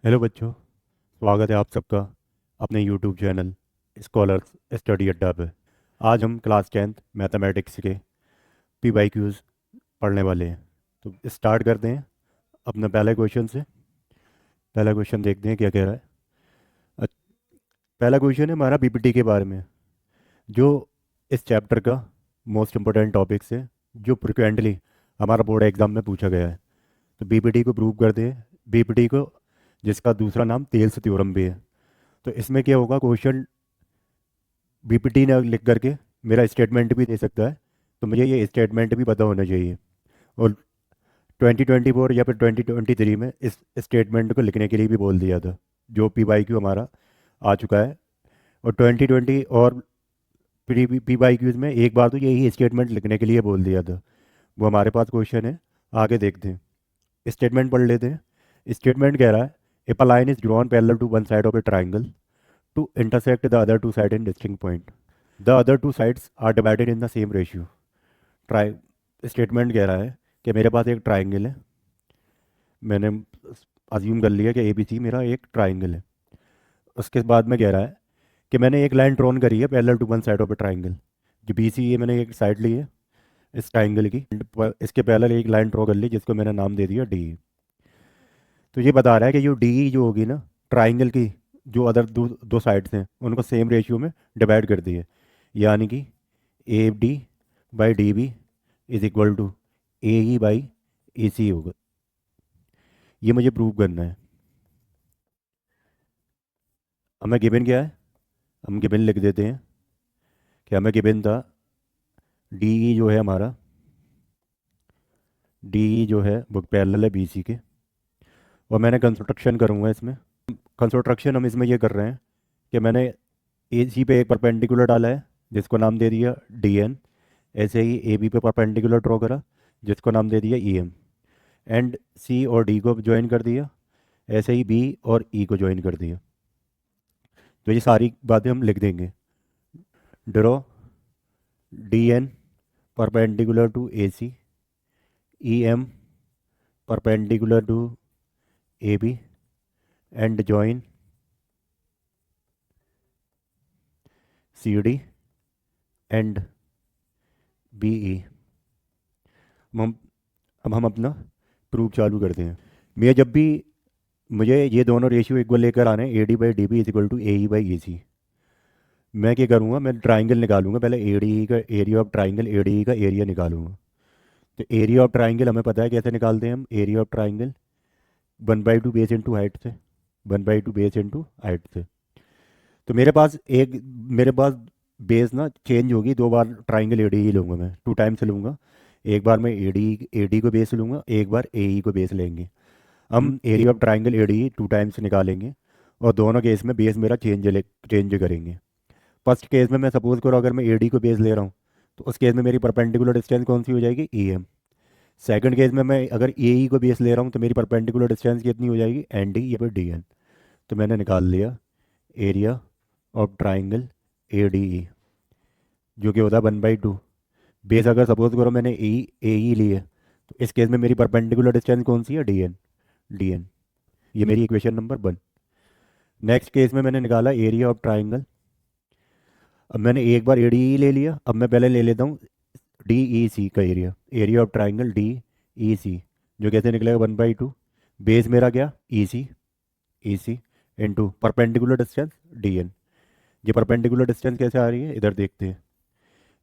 Hello बच्चों। स्वागत है आप सबका अपने यूट्यूब चैनल स्कॉलर्स स्टडी अड्डा पे। आज हम क्लास 10th मैथमेटिक्स के पी वाई क्यूज़ पढ़ने वाले हैं। तो स्टार्ट करते हैं अपना पहले क्वेश्चन से। पहला क्वेश्चन देखते हैं क्या कह रहा है। अ- पहला क्वेश्चन है हमारा पीपीटी के बारे में, जो इस चैप्टर का मोस्ट इम्पोर्टेंट टॉपिक्स है, जो फ्रिक्वेंटली हमारा बोर्ड एग्जाम में पूछा गया है। तो बीपीटी को प्रूव करते हैं। बीपीटी को, जिसका दूसरा नाम तेल्स थ्योरम भी है। तो इसमें क्या होगा, क्वेश्चन बीपीटी ने लिख करके मेरा स्टेटमेंट भी दे सकता है, तो मुझे ये स्टेटमेंट भी पता होना चाहिए। और 2024 या फिर 2023 में इस स्टेटमेंट को लिखने के लिए भी बोल दिया था, जो पी वाई क्यू हमारा आ चुका है। और 2020 और प्री पी वाई क्यूज़ में एक बार तो यही स्टेटमेंट लिखने के लिए बोल दिया था। वो हमारे पास क्वेश्चन है, आगे देखते हैं। स्टेटमेंट पढ़ लेते हैं। स्टेटमेंट कह रहा है, if a line is drawn parallel to one side of a triangle to intersect the other two side in distinct point, the other two sides are divided in the same ratio. ट्राई statement कह रहा है कि मेरे पास एक triangle है। मैंने assume कर लिया कि ए बी सी मेरा एक ट्राइंगल है। उसके बाद में कह रहा है कि मैंने एक लाइन ड्रॉन करी है parallel to one side of a triangle. जो बी सी है, मैंने एक साइड ली है इस ट्राइंगल की, इसके पैरेलल एक लाइन ड्रॉ कर ली जिसको मैंने नाम दे दिया डी। तो ये बता रहा है कि जो डी जो होगी ना ट्राइंगल की, जो अदर दो साइड्स हैं उनको सेम रेशियो में डिवाइड कर दी है। यानी कि A D by D B is equal to A E by A C होगा। ये मुझे प्रूव करना है। हमें गिवन क्या है, हम गिवन लिख देते हैं कि हमें गिवन था डी ई जो है हमारा, डी ई जो है वो पैरेलल है बी सी के। और मैंने कंस्ट्रक्शन करूँगा इसमें। कंस्ट्रक्शन हम इसमें ये कर रहे हैं कि मैंने ए सी पे एक परपेंडिकुलर डाला है जिसको नाम दे दिया डी एन। ऐसे ही ए बी पे परपेंडिकुलर ड्रॉ करा जिसको नाम दे दिया ई एम। एंड सी और डी को ज्वाइन कर दिया, ऐसे ही बी और ई को ज्वाइन कर दिया। तो ये सारी बातें हम लिख देंगे। Draw D N perpendicular to A C, E M perpendicular to A B, and join C D and B E. हम अब हम अपना प्रूफ चालू करते हैं। मैं जब भी मुझे ये दोनों रेशियो इक्वल लेकर आने, A D by D B is equal to A E by A C, मैं क्या करूँगा, मैं ट्राइंगल निकालूंगा। पहले ए डी का area of triangle, A D का एरिया निकालूंगा। तो एरिया ऑफ ट्राइंगल हमें पता है कैसे निकालते हैं हम। Area of triangle 1/2 base into height से, 1/2 बेस इंटू हाइट से। तो मेरे पास बेस ना चेंज होगी, दो बार ट्राइंगल ए डी ही लूँगा, मैं 2 टाइम्स लूँगा। एक बार मैं ए डी को बेस लूँगा, एक बार ए ई को बेस लेंगे। हम area of triangle A D 2 times निकालेंगे और दोनों केस में बेस मेरा चेंज करेंगे। फर्स्ट केस में मैं सपोज करो अगर मैं ए डी को बेस ले रहा हूँ, तो उस केस में मेरी परपेंडिकुलर डिस्टेंस कौन सी हो जाएगी, ई एम। सेकंड केस में मैं अगर ए ई को बेस ले रहा हूँ तो मेरी परपेंडिकुलर डिस्टेंस कितनी हो जाएगी, एन डी या फिर डी एन। तो मैंने निकाल लिया area of triangle A D ई, जो कि होता है 1/2। बेस अगर सपोज करो मैंने ए ई ली है, तो इस केस में मेरी परपेंडिकुलर डिस्टेंस कौन सी है, डी एन। डी एन, ये मेरी इक्वेशन नंबर 1। नेक्स्ट केस में मैंने निकाला एरिया ऑफ ट्राइंगल। अब मैंने एक बार ए डी ई ले लिया, अब मैं पहले ले लेता हूँ डी ई सी का area. Area of triangle D E C, जो कैसे निकलेगा 1/2। बेस मेरा क्या, E C into perpendicular distance D N. ये परपेंडिकुलर डिस्टेंस कैसे आ रही है, इधर देखते हैं।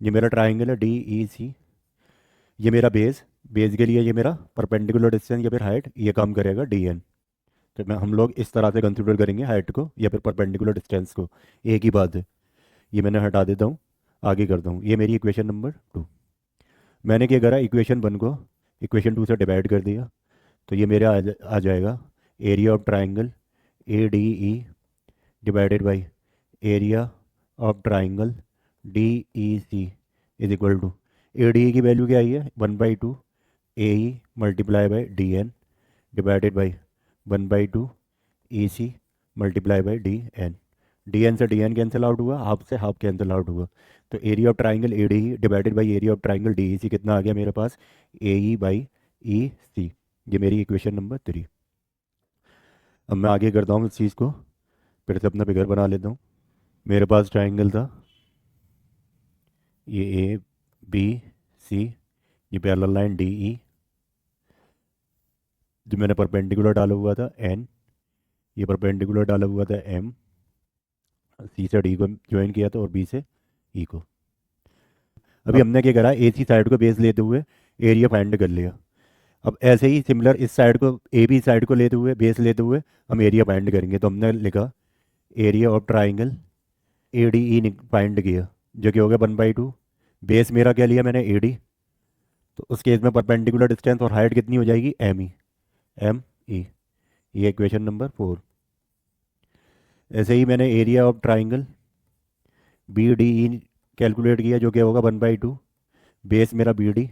ये मेरा ट्राइंगल है डी ई सी, ये मेरा बेस, बेस के लिए ये मेरा परपेंडिकुलर डिस्टेंस या फिर हाइट, ये काम करेगा डी एन। तो मैं हम लोग इस तरह से कंसिडर करेंगे हाइट को या फिर परपेंडिकुलर डिस्टेंस को, एक ही बात है। ये मैंने हटा देता हूँ, आगे करता हूँ। ये मेरी इक्वेशन नंबर 2। मैंने क्या करा, इक्वेशन 1 को इक्वेशन 2 से डिवाइड कर दिया। तो ये मेरा आ जाएगा area of triangle A D E divided by area of triangle D E C is equal to, A D E की वैल्यू क्या आई है, 1/2 A E multiply by D N divided by 1/2 E C multiply by D N. D N से D N cancel out हुआ, half से half cancel out हुआ। तो area of triangle A D E divided by area of triangle D E सी कितना आ गया मेरे पास, ए E by E C. ये मेरी इक्वेशन नंबर 3। अब मैं आगे करता हूँ इस चीज़ को, फिर से अपना फिगर बना लेता हूँ। मेरे पास ट्राइंगल था, ये ए बी सी, ये पैरेलल लाइन डी ई, जो मैंने परपेंडिकुलर डाला हुआ था एन, ये परपेंडिकुलर डाला हुआ था एम, सी से डी को ज्वाइन किया था और बी से ई को। अभी अब हमने क्या करा, ए सी साइड को बेस लेते हुए एरिया फाइंड कर लिया। अब ऐसे ही सिमिलर इस साइड को, ए बी साइड को लेते हुए, बेस लेते हुए हम एरिया फाइंड करेंगे। तो हमने लिखा area of triangle A D E find किया, जो कि हो गया 1/2। बेस मेरा क्या लिया मैंने, ए डी। तो उस केस में परपेंडिकुलर डिस्टेंस और हाइट कितनी हो जाएगी, एम ई, एम ई। ये इक्वेशन नंबर 4। ऐसे ही मैंने area of triangle B D E calculate किया, जो कि होगा 1/2। बेस मेरा B D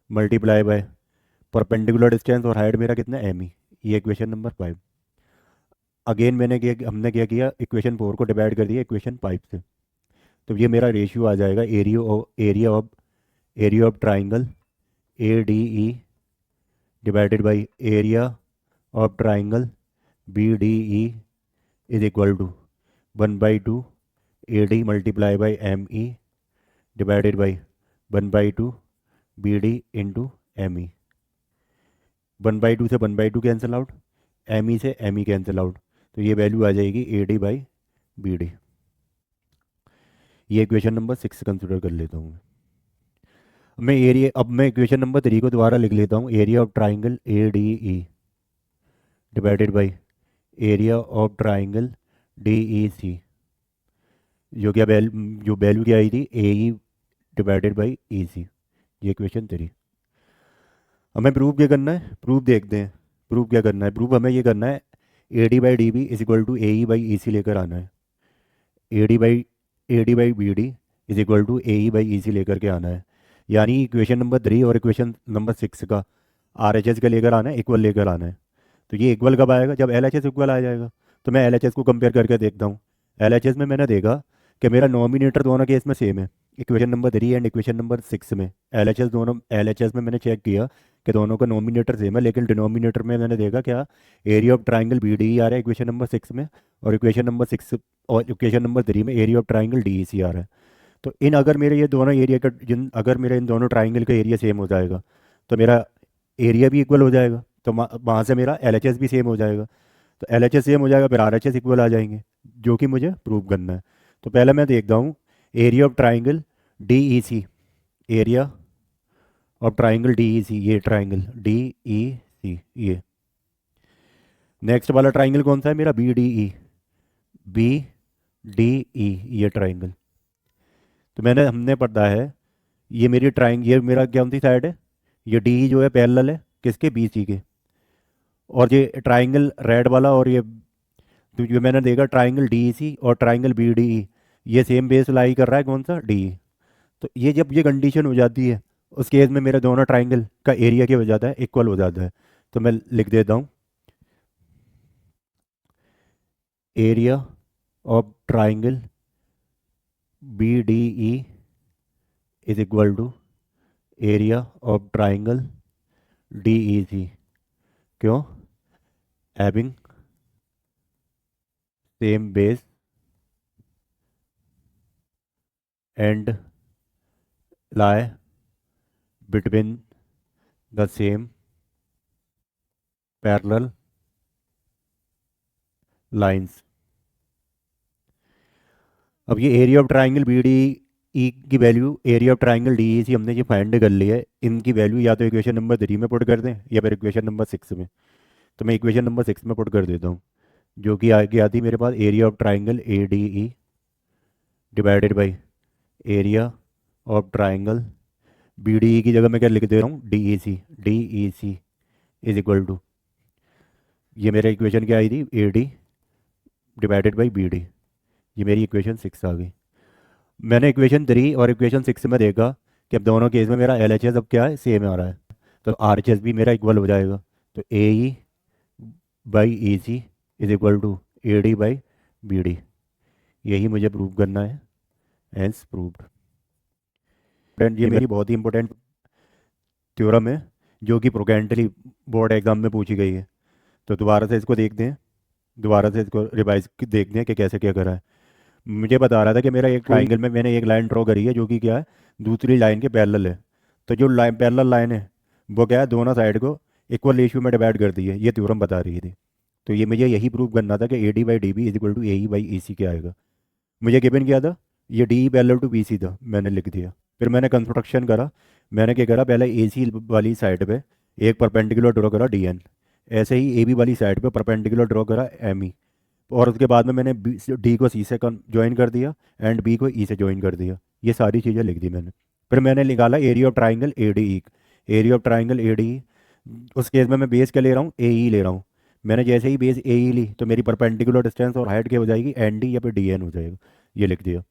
multiply by perpendicular distance और हाइट मेरा कितना, एम ई। ये इक्वेशन नंबर 5। अगेन हमने क्या किया, इक्वेशन 4 को डिवाइड कर दिया इक्वेशन 5 से। तो ये मेरा रेशियो आ जाएगा area of triangle A D E divided by area of triangle B D E is equal to 1/2 A D multiply by M E divided by 1/2 B D into M E. 1/2 से 1/2 cancel out, M E से M E cancel out, तो ये value आ जाएगी A D by B D. ये equation number 6 consider कर लेता हूँ। अब मैं इक्वेशन नंबर 3 को दोबारा लिख लेता हूँ, area of triangle A D E divided by area of triangle D E C, जो वैल्यू क्या आई थी, ए E divided by E C. ये इक्वेशन 3। हमें प्रूव क्या करना है, प्रूफ देखते हैं। प्रूफ क्या करना है, प्रूफ हमें ये करना है, A D by D B is equal to A E by E C लेकर आना है। A D by B D is equal to A E by E C लेकर के आना है। यानी इक्वेशन नंबर 3 और इक्वेशन नंबर 6 का आर एच एस का लेकर आना है, इक्वल लेकर आना है। तो ये इक्वल कब आएगा, जब एल एच एस इक्वल आ जाएगा। तो मैं एल एच एस को कंपेयर करके देखता हूँ। एल एच एस में मैंने देखा कि मेरा नॉमिनेटर दोनों केस में सेम है, equation number 3 and equation number 6 में। एल एच एस में मैंने चेक किया कि दोनों का नॉमिनेटर सेम है, लेकिन डिनोमिनेटर में मैंने देखा क्या, area of triangle B D आ रहा है इक्वेशन नंबर 6 में, और इक्वेशन नंबर 3 में area of triangle D E C आ रहा है। तो अगर मेरे इन दोनों ट्राइंगल का एरिया सेम हो जाएगा, तो मेरा एरिया भी इक्वल हो जाएगा। तो वहाँ से मेरा एल एच एस भी सेम हो जाएगा। तो एल एच एस सेम हो जाएगा, फिर आर एच एस इक्वल आ जाएंगे, जो कि मुझे प्रूव करना है। तो पहले मैं देखता हूँ area of triangle D E C, area of triangle D E C, ये ट्राइंगल डी ई सी। ये नेक्स्ट वाला ट्राइंगल कौन सा है मेरा, B D E, B D E, ये ट्राइंगल। तो हमने पढ़ा है, ये मेरा कौन सी साइड है, ये डी जो है पैरेलल है किसके, बी सी के। और ये ट्राइंगल रेड वाला, और ये तो जो मैंने देखा ट्राइंगल डी सी और ट्राइंगल बी डी ई, ये सेम बेस लाई कर रहा है, कौन सा, डी। तो ये जब ये कंडीशन हो जाती है, उस केस में मेरे दोनों ट्राइंगल का एरिया क्या हो जाता है, इक्वल हो जाता है। तो मैं लिख देता हूँ, area of triangle B D E is equal to area of triangle D E C. क्यों, having same base and lie between the same parallel lines। अब ये area of triangle B D E की value, area of triangle D E C हमने ये find कर ली है। इनकी value या तो इक्वेशन नंबर 3 में पुट कर दें, या फिर इक्वेशन नंबर 6 में। तो मैं इक्वेशन नंबर 6 में पुट कर देता हूँ, जो कि आगे आती है मेरे पास, area of triangle A D E divided by area of triangle B D E की जगह मैं क्या लिख दे रहा हूँ, D E C is equal to, ये मेरा इक्वेशन क्या आई थी, A D divided by B D. ये मेरी इक्वेशन 6 आ गई। मैंने इक्वेशन 3 और इक्वेशन 6 में देखा कि अब दोनों केस में मेरा एल एच एस अब क्या है, सेम आ रहा है। तो आर एच एस भी मेरा इक्वल हो जाएगा। तो A E by E C is equal to A D by B D. यही मुझे प्रूव करना है, एंस प्रूव्ड। फ्रेंड, ये मेरी बहुत ही इंपॉर्टेंट थ्योरम है, जो कि प्रोगेंटली बोर्ड एग्जाम में पूछी गई है। तो दोबारा से इसको देखते हैं, दोबारा से इसको रिवाइज देखते हैं कि कैसे क्या करा है। मुझे बता रहा था कि मेरा एक ट्राइंगल में मैंने एक लाइन ड्रॉ करी है जो कि क्या है, दूसरी लाइन के पैरेलल है। तो जो लाइन पैरेलल लाइन है वो क्या है, दोनों साइड को इक्वल रेशियो में डिवाइड कर दी है, ये थ्योरम बता रही थी। तो ये मुझे यही प्रूव करना था कि A D by D B is equal to A E by E C क्या आएगा। मुझे गिवन किया था, ये D E parallel to B C था, मैंने लिख दिया। फिर मैंने कंस्ट्रक्शन करा। मैंने क्या करा, पहले ए सी वाली साइड पे एक परपेंडिकुलर ड्रॉ करा डी एन, ऐसे ही ए बी वाली साइड पे परपेंडिकुलर ड्रॉ करा एम ई, और उसके बाद में मैंने डी को सी से ज्वाइन कर दिया एंड बी को ई से ज्वाइन कर दिया। ये सारी चीज़ें लिख दी मैंने। फिर मैंने निकाला area of triangle A D E. Area of triangle A D ई, उस केस में मैं बेस क्या ले रहा हूँ, ए ई ले रहा हूँ। मैंने जैसे ही बेस ए ई ली तो मेरी परपेंडिकुलर डिस्टेंस और हाइट क्या हो जाएगी, एन डी या फिर डी एन हो जाएगा। ये लिख दिया।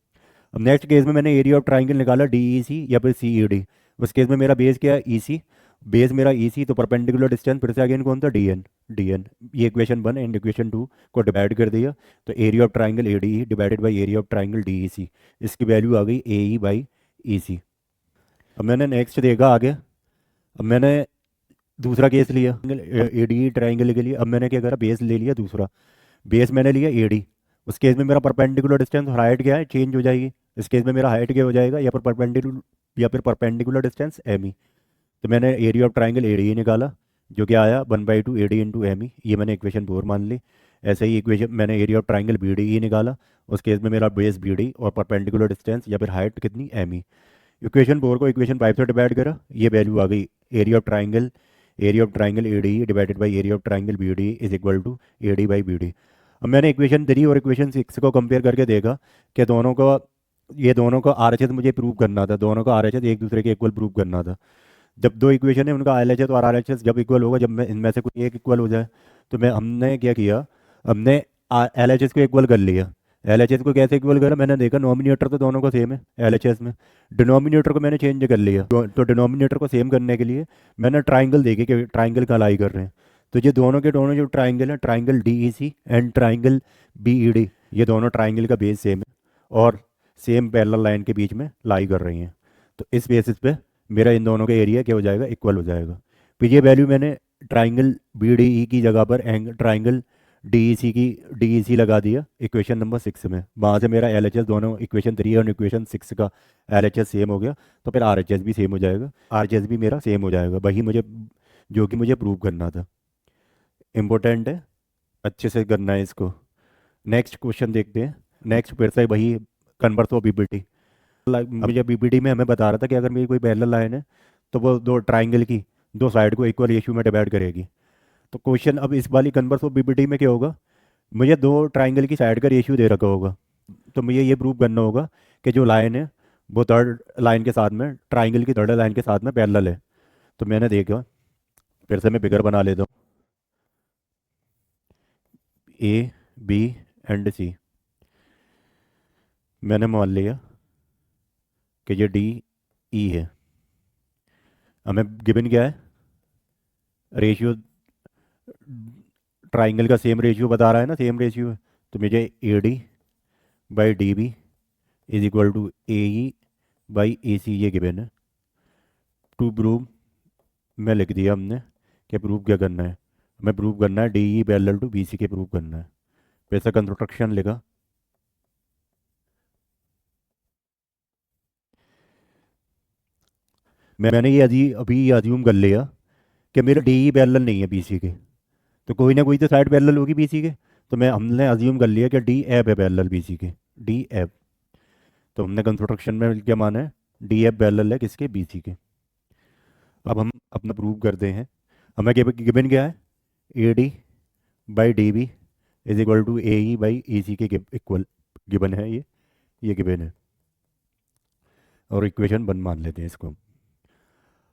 अब नेक्स्ट केस में मैंने एरिया ऑफ ट्राइंगल निकाला डी ई सी या फिर सी ई डी। उस केस में मेरा बेस क्या है, ई सी। बेस मेरा ई सी, तो परपेंडिकुलर डिस्टेंस फिर से अगेन कौन था, डी एन। डी एन, ये इक्वेशन 1 एंड इक्वेशन 2 को डिवाइड कर दिया। तो area of triangle A D E divided by area of triangle D E C, इसकी वैल्यू आ गई ए ई बाई ई सी। अब मैंने नेक्स्ट देखा आगे। अब मैंने दूसरा केस लिया ए डी ट्राइंगल के लिए। अब मैंने क्या करा, बेस ले लिया दूसरा। बेस मैंने लिया ए डी। उस केस में मेरा परपेंडिकुलर डिस्टेंस और हाइट क्या है, चेंज हो जाएगी। इस केस में मेरा हाइट क्या हो जाएगा, या फिर परपेंडिकुलर डिस्टेंस एम ई। तो मैंने area of triangle A D निकाला, जो कि आया 1/2 A D into M E. ये मैंने इक्वेशन 4 मान ली। ऐसे ही इक्वेशन मैंने area of triangle B D निकाला। उस केस में मेरा बेस बी डी और परपेंडिकुलर डिस्टेंस या फिर हाइट कितनी, एम ई। इक्वेशन 4 को इक्वेशन 5 से डिवाइड करा, ये वैल्यू आ गई area of triangle A D divided by area of triangle B D is equal to A D by B D. अब मैंने इक्वेशन 3 और इक्वेशन 6 को कंपेयर करके देखा कि दोनों को आर एच एस मुझे प्रूव करना था, दोनों का आर एच एस एक दूसरे के इक्वल प्रूव करना था। जब दो इक्वेशन है उनका एल एच एस और आर एच एस जब इक्वल होगा, जब मैं इनमें से कोई एक इक्वल हो जाए, तो हमने क्या किया, हमने एल एच एस को इक्वल कर लिया। एल एच एस को कैसे इक्वल करा, मैंने देखा नॉमिनेटर तो दोनों का सेम है एल एच एस में, डिनोमिनेटर को मैंने चेंज कर लिया। तो डिनोमिनेटर को सेम करने के लिए मैंने ट्राइंगल देखे कि ट्राइंगल का लाई कर रहे हैं। तो ये दोनों के दोनों जो ट्राइंगल है, triangle D E C and triangle B E D, ये दोनों ट्राइंगल का बेस सेम है और सेम पैरेलल लाइन के बीच में लाई कर रही हैं। तो इस बेसिस पे मेरा इन दोनों का एरिया क्या हो जाएगा, इक्वल हो जाएगा। फिर ये वैल्यू मैंने ट्राइंगल बी डी ई की जगह पर ट्राइंगल डी ई सी लगा दिया इक्वेशन नंबर 6 में। वहाँ से मेरा एल एच एस, दोनों इक्वेशन 3 और इक्वेशन 6 का एल एच एस सेम हो गया। तो फिर आर एच एस भी सेम हो जाएगा, आर एच एस भी मेरा सेम हो जाएगा, वही मुझे जो कि मुझे प्रूव करना था। इम्पोर्टेंट है, अच्छे से करना है इसको। नेक्स्ट क्वेश्चन देखते हैं। नेक्स्ट फिर से वही कन्वर्स ऑफ बीपीटी। मुझे बीपीटी में हमें बता रहा था कि अगर मेरी कोई पैरेलल लाइन है तो वो दो ट्राइंगल की दो साइड को इक्वल रेशियो में डिवाइड करेगी। तो क्वेश्चन अब इस वाली कन्वर्स ऑफ बीपीटी में क्या होगा, मुझे दो ट्राइंगल की साइड का रेशियो दे रखा होगा। तो मुझे ये प्रूव करना होगा कि जो लाइन है वो थर्ड लाइन के साथ में, ट्राइंगल की थर्ड लाइन के साथ में पैरेलल है। तो मैंने देखा, फिर से मैं फिगर बना लेता हूँ। ए बी एंड सी, मैंने मान लिया कि ये डी ई है। हमें गिवन क्या है, रेशियो ट्राइंगल का सेम रेशियो बता रहा है ना, सेम रेशियो है। तो मुझे A D by D B is equal to A E by A C ये गिवन है। टू प्रूव में लिख दिया हमने कि प्रूव क्या करना है, हमें प्रूव करना है D E parallel to B C के प्रूव करना है। वैसा कंस्ट्रक्शन लिखा। मैंने ये अभी अज्यूम कर लिया कि मेरा डी ई पैरेलल नहीं है बी सी के, तो कोई ना कोई तो साइड पैरेलल होगी बी सी के। तो हमने अज्यूम कर लिया कि डी एफ है पैरेलल बी सी के, डी एफ। तो हमने कंस्ट्रक्शन में क्या माना है, डी एफ पैरेलल है किसके, बी सी के। अब हम अपना प्रूव करते हैं। हमें गिवन क्या है, A D by D B is equal to A E by E C के इक्वल गिवन है। ये गिवन है और इक्वेशन 1 मान लेते हैं इसको।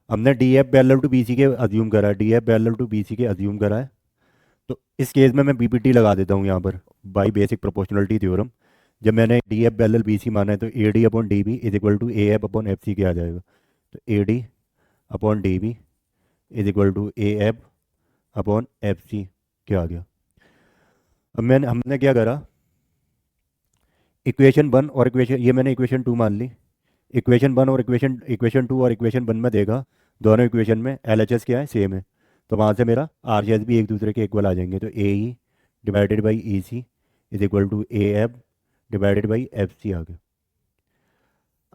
हमने D F parallel to B C के अज्यूम करा है, D F parallel to B C के अज्यूम करा है। तो इस केस में मैं बीपीटी लगा देता हूँ यहाँ पर, बाई बेसिक प्रोपोर्शनलिटी थ्योरम। जब मैंने D F parallel B C माना है तो A D upon D B is equal to A F upon F C के आ जाएगा। तो A D upon D B is equal to A F upon F C क्या आ गया। अब हमने क्या करा, इक्वेशन 1 और इक्वेशन, ये मैंने इक्वेशन 2 मान ली। इक्वेशन 2 और इक्वेशन 1 में देखा दोनों इक्वेशन में एल एच एस क्या है, सेम है। तो वहाँ से मेरा आर भी एक दूसरे के इक्वल आ जाएंगे। तो A E divided by E C is equal to A F divided by F C आ गया।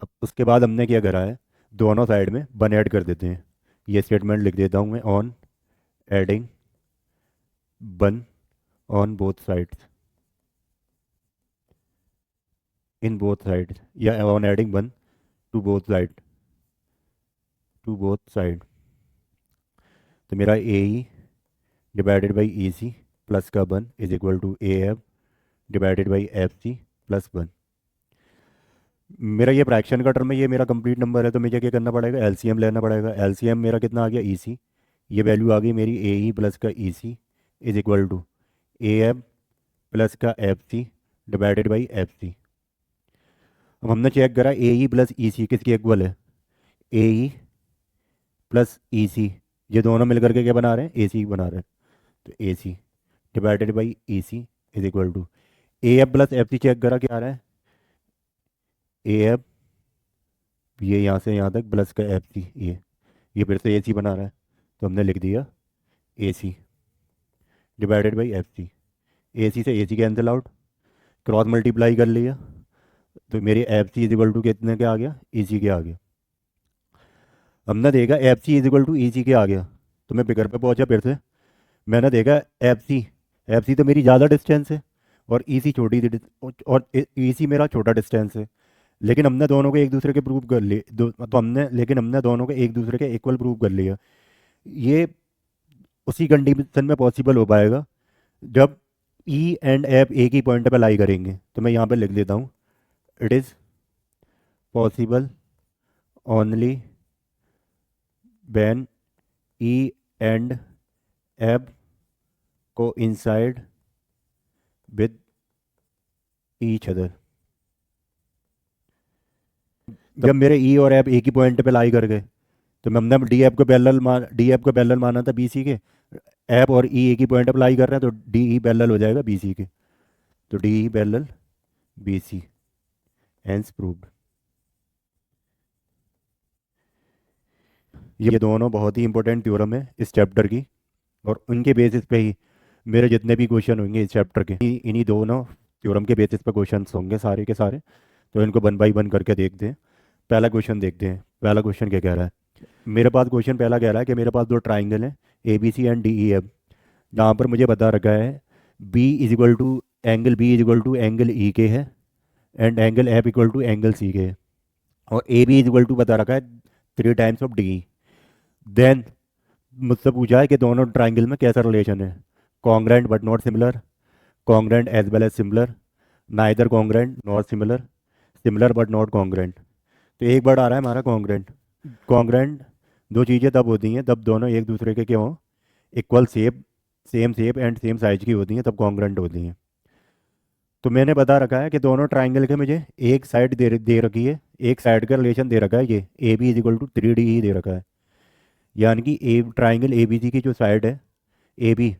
अब उसके बाद हमने क्या करा है, दोनों साइड में वन ऐड कर देते हैं। ये स्टेटमेंट लिख देता हूँ मैं, on adding one on both sides, in both sides, या on adding one to both side, to both side. तो मेरा A E divided by E C plus का one is equal to A F divided by F C plus one. मेरा ये fraction का term है, ये मेरा कंप्लीट नंबर है, तो मुझे क्या करना पड़ेगा, एलसीएम लेना पड़ेगा। एलसीएम मेरा कितना आ गया, ई सी, ये वैल्यू आ गई मेरी ए ई प्लस का E C is equal to A F plus का F C divided by F C. अब हमने चेक करा ए ई प्लस ई सी किसके इक्वल है, ए ई प्लस ई सी, ये दोनों मिलकर के क्या बना रहे हैं, ए सी बना रहे हैं। तो A C divided by E C is equal to A F plus F C, check करा क्या आ रहा है, ए एफ, ये यहाँ से यहाँ तक प्लस का एफ सी, ये फिर से ए सी बना रहा है, तो हमने लिख दिया A C divided by F C. A C से A C cancel out, cross multiply कर लिया, तो मेरी F C is equal to कितने के आ गया, ई सी के आ गया। हमने देखा F C is equal to E C के आ गया, तो मैं फिगर पे पहुंचा फिर से, मैंने देखा एफ सी तो मेरी ज़्यादा डिस्टेंस है और ई सी छोटी और ई सी मेरा छोटा डिस्टेंस है। लेकिन हमने दोनों को एक दूसरे के प्रूव कर लिए तो हमने, लेकिन हमने दोनों को एक दूसरे के इक्वल प्रूव कर लिया। ये उसी कंडीशन में पॉसिबल हो पाएगा जब ई एंड एफ एक ही पॉइंट पे लाई करेंगे। तो मैं यहाँ पे लिख देता हूँ, it is possible only when E and F को इंसाइड विद ईच अदर। जब मेरे ई और एफ एक ही पॉइंट पे लाई कर गए, तो हमने डी एफ को पैरेलल माना था बी सी के, एफ और ई एक ही पॉइंट पे लाई कर रहे हैं, तो डी ई पैरेलल हो जाएगा बी सी के, तो D E parallel B C, hence proved. ये दोनों बहुत ही इंपॉर्टेंट थ्योरम है इस चैप्टर की, और उनके बेसिस पे ही मेरे जितने भी क्वेश्चन होंगे इस चैप्टर के, इन्हीं दोनों थ्योरम के बेसिस पे क्वेश्चन होंगे सारे के सारे। तो इनको वन बाई वन करके देखते हैं। पहला क्वेश्चन देखते हैं, पहला क्वेश्चन क्या कह रहा है। मेरे पास क्वेश्चन पहला कह रहा है कि मेरे पास दो ट्राइंगल हैं A B C and D E F, जहाँ पर मुझे बता रखा है B is equal to angle B is equal to angle E के है, and angle F equal to angle C के है, और A B is equal to बता रखा है 3 टाइम्स ऑफ डी। देन मुझसे पूछा है कि दोनों ट्राइंगल में कैसा रिलेशन है, congruent but not similar, congruent as well as similar, neither congruent not similar, similar but not congruent. तो एक वर्ड आ रहा है हमारा कॉन्ग्रेंट। कॉन्ग्रेंट दो चीज़ें तब होती हैं तब दोनों एक दूसरे के क्यों equal shape, same shape and same size की होती हैं, तब कॉन्ग्रेंट होती हैं। तो मैंने बता रखा है कि दोनों ट्राइंगल के मुझे एक साइड दे रखी है, एक साइड का रिलेशन दे रखा है, ये A B is equal to 3 D ही दे रखा है, यानी कि ए ट्राइंगल ए बी सी की जो साइड है ए बी,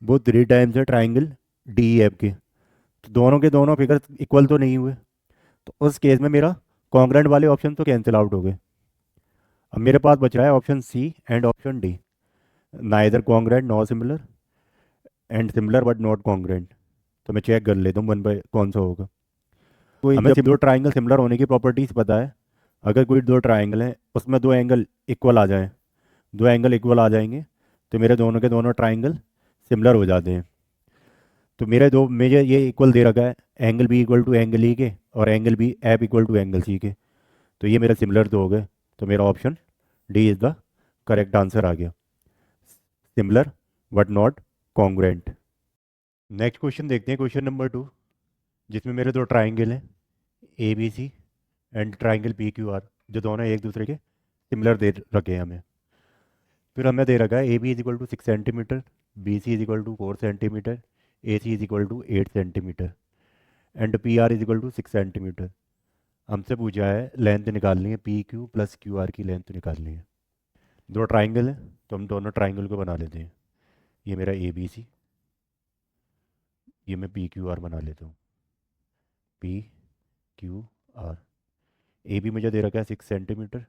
वो 3 टाइम्स है ट्राइंगल डी एफ के। तो दोनों के दोनों फिगर इक्वल तो नहीं हुए, तो उस केस में मेरा कॉन्ग्रेंट वाले ऑप्शन तो कैंसिल आउट हो गए। अब मेरे पास बच रहा है option C and option D, neither congruent nor similar and similar but not congruent. तो मैं चेक कर लेता हूँ वन बाय कौन सा होगा। कोई हमें दो ट्राइंगल सिमिलर होने की प्रॉपर्टीज पता है, अगर कोई दो ट्राइंगल हैं उसमें दो एंगल इक्वल आ जाएं, दो एंगल इक्वल आ जाएंगे, तो मेरे दोनों के दोनों ट्राइंगल सिमिलर हो जाते हैं। तो मुझे ये इक्वल दे रखा है, angle B equal to angle E के और angle B F equal to angle C के, तो ये मेरा सिमिलर तो हो गए। तो मेरा option D is the correct answer आ गया, similar but not congruent. Next question देखते हैं, क्वेश्चन नंबर 2, जिसमें मेरे दो ट्राइंगल हैं A B C and triangle P Q R, जो दोनों एक दूसरे के सिमिलर दे रखे हैं हमें। फिर हमें दे रखा है A B is equal to 6 centimetre, B C is equal to 4 centimetre, A C is equal to 8 centimetre and P R is equal to 6 centimetre. हमसे पूछा है लेंथ निकालनी है, P Q plus Q R की length निकालनी है। दो triangle है तो हम दोनों ट्राइंगल को बना लेते हैं, ये मेरा ए बी सी, ये मैं पी क्यू आर बना लेता हूँ, P Q R. A B मुझे दे रखा है 6 centimetre,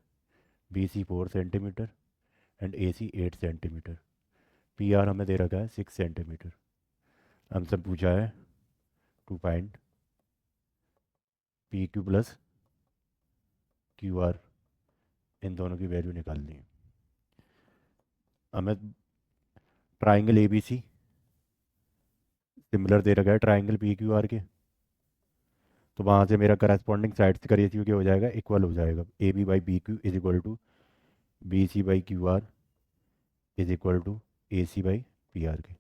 B C 4 centimetre and A C 8 centimetre. P R हमें दे रखा है 6 सेंटीमीटर। हमसे पूछा है to find P Q plus Q R, इन दोनों की वैल्यू निकालनी है। हमें triangle A B C similar दे रखा है ट्राइंगल पी क्यू आर के, तो वहाँ से मेरा करस्पॉन्डिंग साइड्स का रेशियो क्या हो जाएगा, इक्वल हो जाएगा। A B by B Q is equal to B C by Q R is equal to A C by P R के।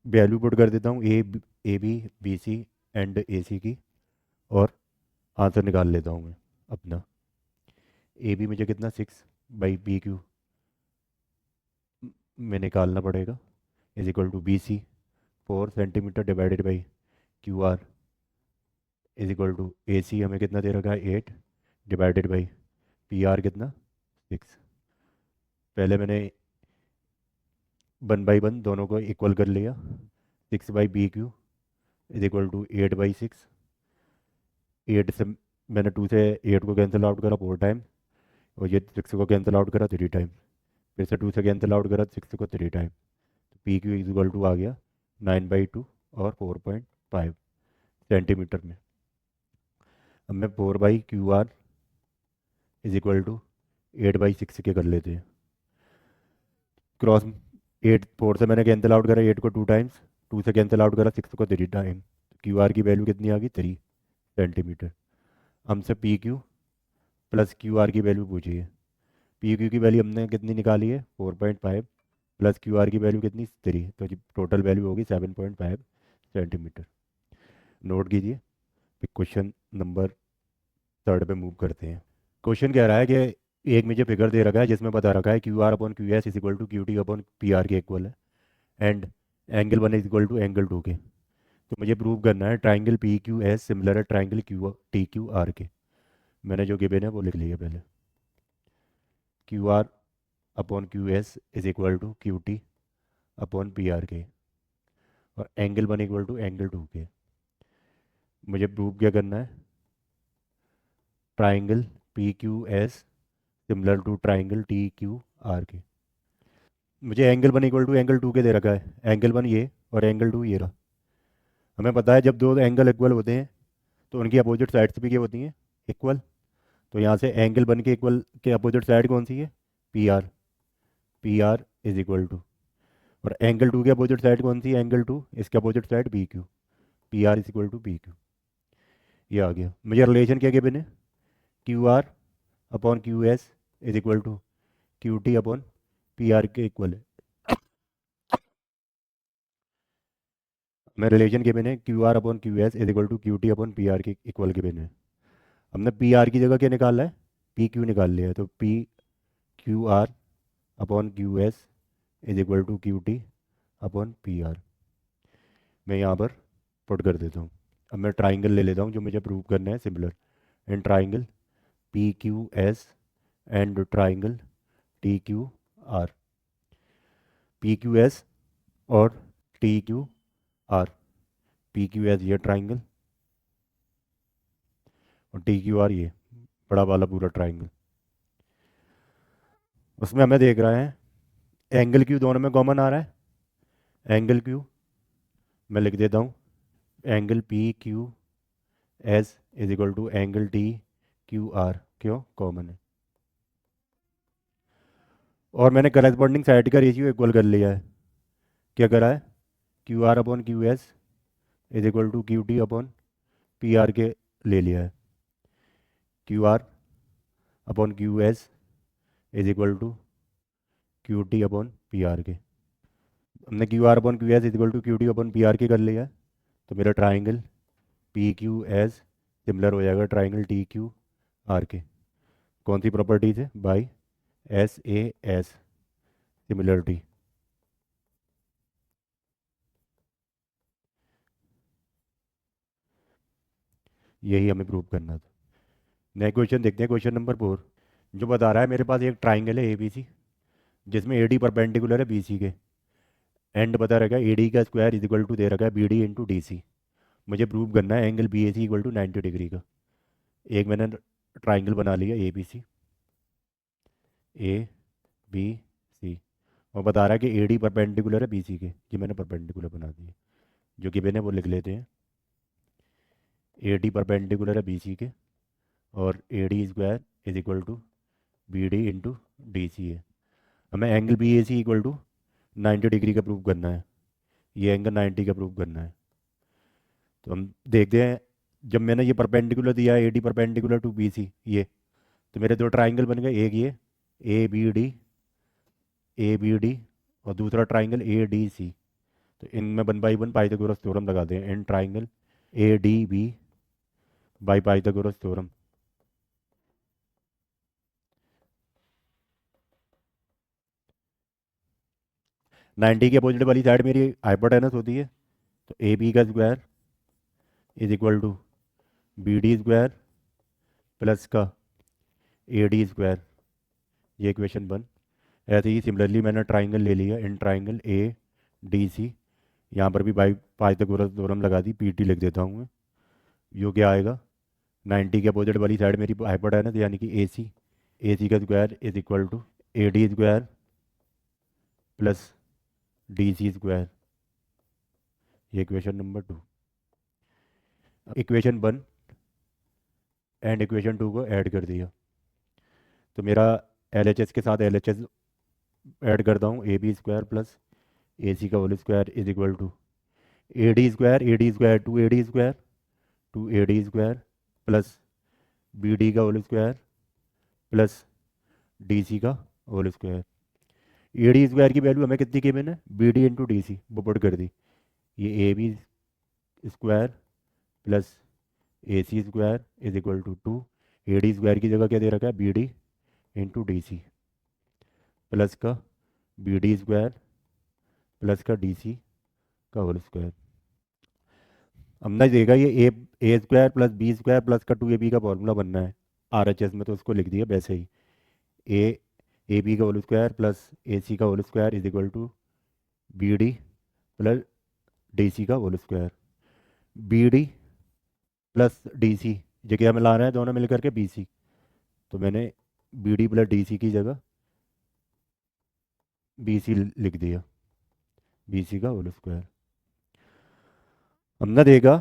वैल्यू पुट कर देता हूँ A B B C and A C की, और answer निकाल लेता हूँ मैं अपना। ए बी मुझे कितना 6/बी क्यू में निकालना पड़ेगा, is equal to B C 4 centimetre divided by Q R is equal to A C हमें कितना दे रखा है 8 डिवाइडेड बाई पी आर कितना 6। पहले मैंने 1/1 दोनों को इक्वल कर लिया। 6/बी क्यू इज इक्वल टू 8/6। 8 से मैंने 2 से 8 को कैंसिल आउट करा 4 टाइम, और ये 6 को कैंसिल आउट करा 3 टाइम, फिर से 2 से कैंसिल आउट करा 6 को 3 टाइम, तो P Q is equal to आ गया 9/2 और 4.5 सेंटीमीटर में। अब मैं 4/क्यू आर इज इक्वल टू 8/6 के कर लेते हैं क्रॉस। 4 से मैंने कैंसिल आउट करा 8 को 2 टाइम्स, 2 से कैंसिल आउट करा 6 को 3 टाइम, क्यू आर की वैल्यू कितनी आ गई 3 सेंटीमीटर। हमसे P Q plus Q R की वैल्यू पूछी है। पी क्यू की वैल्यू हमने कितनी निकाली है 4.5, प्लस क्यू आर की वैल्यू कितनी 3, तो टोटल वैल्यू होगी 7.5 सेंटीमीटर। नोट कीजिए। फिर क्वेश्चन नंबर 3 पे मूव करते हैं। क्वेश्चन कह रहा है कि एक मुझे फिगर दे रखा है जिसमें बता रखा है Q R upon Q S is equal to Q T upon P R के इक्वल है, and angle 1 is equal to angle 2 के। तो मुझे प्रूव करना है triangle P Q S similar है triangle Q T Q R के। मैंने जो गिवन है वो लिख लिया पहले। Q R upon Q S is equal to Q T upon P R के, और एंगल 1 इक्वल टू एंगल 2 के। मुझे प्रूव क्या करना है, triangle P Q S similar to triangle T Q R के। मुझे एंगल 1 इक्वल टू एंगल 2 के दे रखा है, एंगल 1 ये और एंगल 2 ये रहा। हमें पता है जब दो एंगल इक्वल होते हैं तो उनकी अपोजिट साइड्स भी क्या होती हैं, इक्वल। तो यहाँ से एंगल 1 के इक्वल के अपोजिट साइड कौन सी है, P R. P R is equal to, और एंगल 2 के अपोजिट साइड कौन सी है, एंगल 2, इसके opposite side P Q. P R is equal to P Q, ये आ गया। मुझे रिलेशन क्या गिवन है, Q R upon Q S is equal to Q T upon P R के इक्वल है। मैं रिलेशन गिवन है Q R upon Q S is equal to Q T upon P R के equal given है। हमने P R की जगह क्या निकाला है, पी क्यू निकाल लिया है, तो P Q R upon Q S is equal to Q T upon P R. मैं यहाँ पर पुट कर देता हूँ। अब मैं ट्राइंगल ले लेता हूँ जो मुझे प्रूव करना है similar, and triangle P Q S and triangle T Q R. P Q S और T Q R, P Q S ये ट्राइंगल और टी क्यू आर ये बड़ा वाला पूरा ट्राइंगल। उसमें हमें देख रहा है एंगल क्यू दोनों में कॉमन आ रहा है। एंगल क्यू मैं लिख देता हूँ, angle P Q S is equal to angle T Q R, क्यों कॉमन है। और मैंने करस्पॉन्डिंग साइड का रेशियो इक्वल कर लिया है। क्या करा है, Q R upon Q S is equal to Q T upon P R के ले लिया है। Q R upon Q S is equal to Q T upon P R के। हमने Q R upon Q S is equal to Q T upon P R के कर लिया है, तो मेरा triangle P Q S similar हो जाएगा ट्राइंगल टी क्यू आर के। कौन सी प्रॉपर्टीज है, by S A S similarity. यही हमें प्रूव करना था। नेक्स्ट क्वेश्चन देखते हैं, क्वेश्चन नंबर 4, जो बता रहा है मेरे पास एक ट्राइंगल है ए बी सी जिसमें ए डी परपेंडिकुलर है बी सी के, एंड बता रखा है ए डी का स्क्वायर इज इक्वल टू दे रखा है B D into D C. मुझे प्रूव करना है angle B A C equal to 90 degree का। एक मैंने ट्राइंगल बना लिया ए बी सी, ए बी सी। और बता रहा है कि ए डी परपेंडिकुलर है बी सी के। ये मैंने परपेंडिकुलर बना दिए, जो गिवन है वो लिख लेते हैं। ए डी परपेंडिकुलर है बी सी के और A D square is equal to B D into D C है। हमें angle B A C equal to 90 degree का प्रूव करना है। ये एंगल 90 का प्रूव करना है। तो हम देखते हैं, जब मैंने ये परपेंडिकुलर दिया है A D perpendicular to B C, ये तो मेरे दो ट्राइंगल बन गए, एक ये ए बी डी और दूसरा ट्राइंगल ए डी सी। तो इनमें 1/1 पाइथागोरस थ्योरम लगा दें in triangle A D B by Pythagoras theorem. Ninety की अपोजिट वाली साइड मेरी हाइपोटेनस होती है, तो ए बी का square is equal to B D square plus का ए डी स्क्वायर। ये इक्वेशन 1। ऐसे ही सिमिलरली मैंने ट्राइंगल ले लिया in triangle A D C, यहाँ पर भी बाई पाइथागोरस थ्योरम लगा दी, पी टी लिख देता हूँ मैं। यो क्या आएगा, 90 के अपोजिट वाली साइड मेरी हाइपोटेनस यानी कि ए सी का square is equal to A D square plus D C square. ये equation number 2। Equation 1 and equation 2 को ऐड कर दिया, तो मेरा एल एच एस के साथ एल एच एस ऐड करता हूँ, A B square plus A C का whole square is equal to A D square to A D square plus B D का whole square plus D C का whole square. A D square की value हमें कितनी given है, B D into D C, वो put कर दी। ये A B square plus A C square is equal to 2, A D square की जगह क्या दे रखा है, B D into D C plus का बी डी स्क्वायर प्लस का डी सी का होल स्क्वायर। हमने देखा ये A square plus B square plus का 2ab का फॉर्मूला बनना है आर एच एस में, तो उसको लिख दिया वैसे ही। ए बी का whole square plus A C का whole square is equal to B D plus D C का whole square. B D plus D C जगह हमें लाना है दोनों मिलकर के बी सी, तो मैंने B D plus D C की जगह बी सी लिख दिया, बी सी का होल स्क्वायर। हमने देखा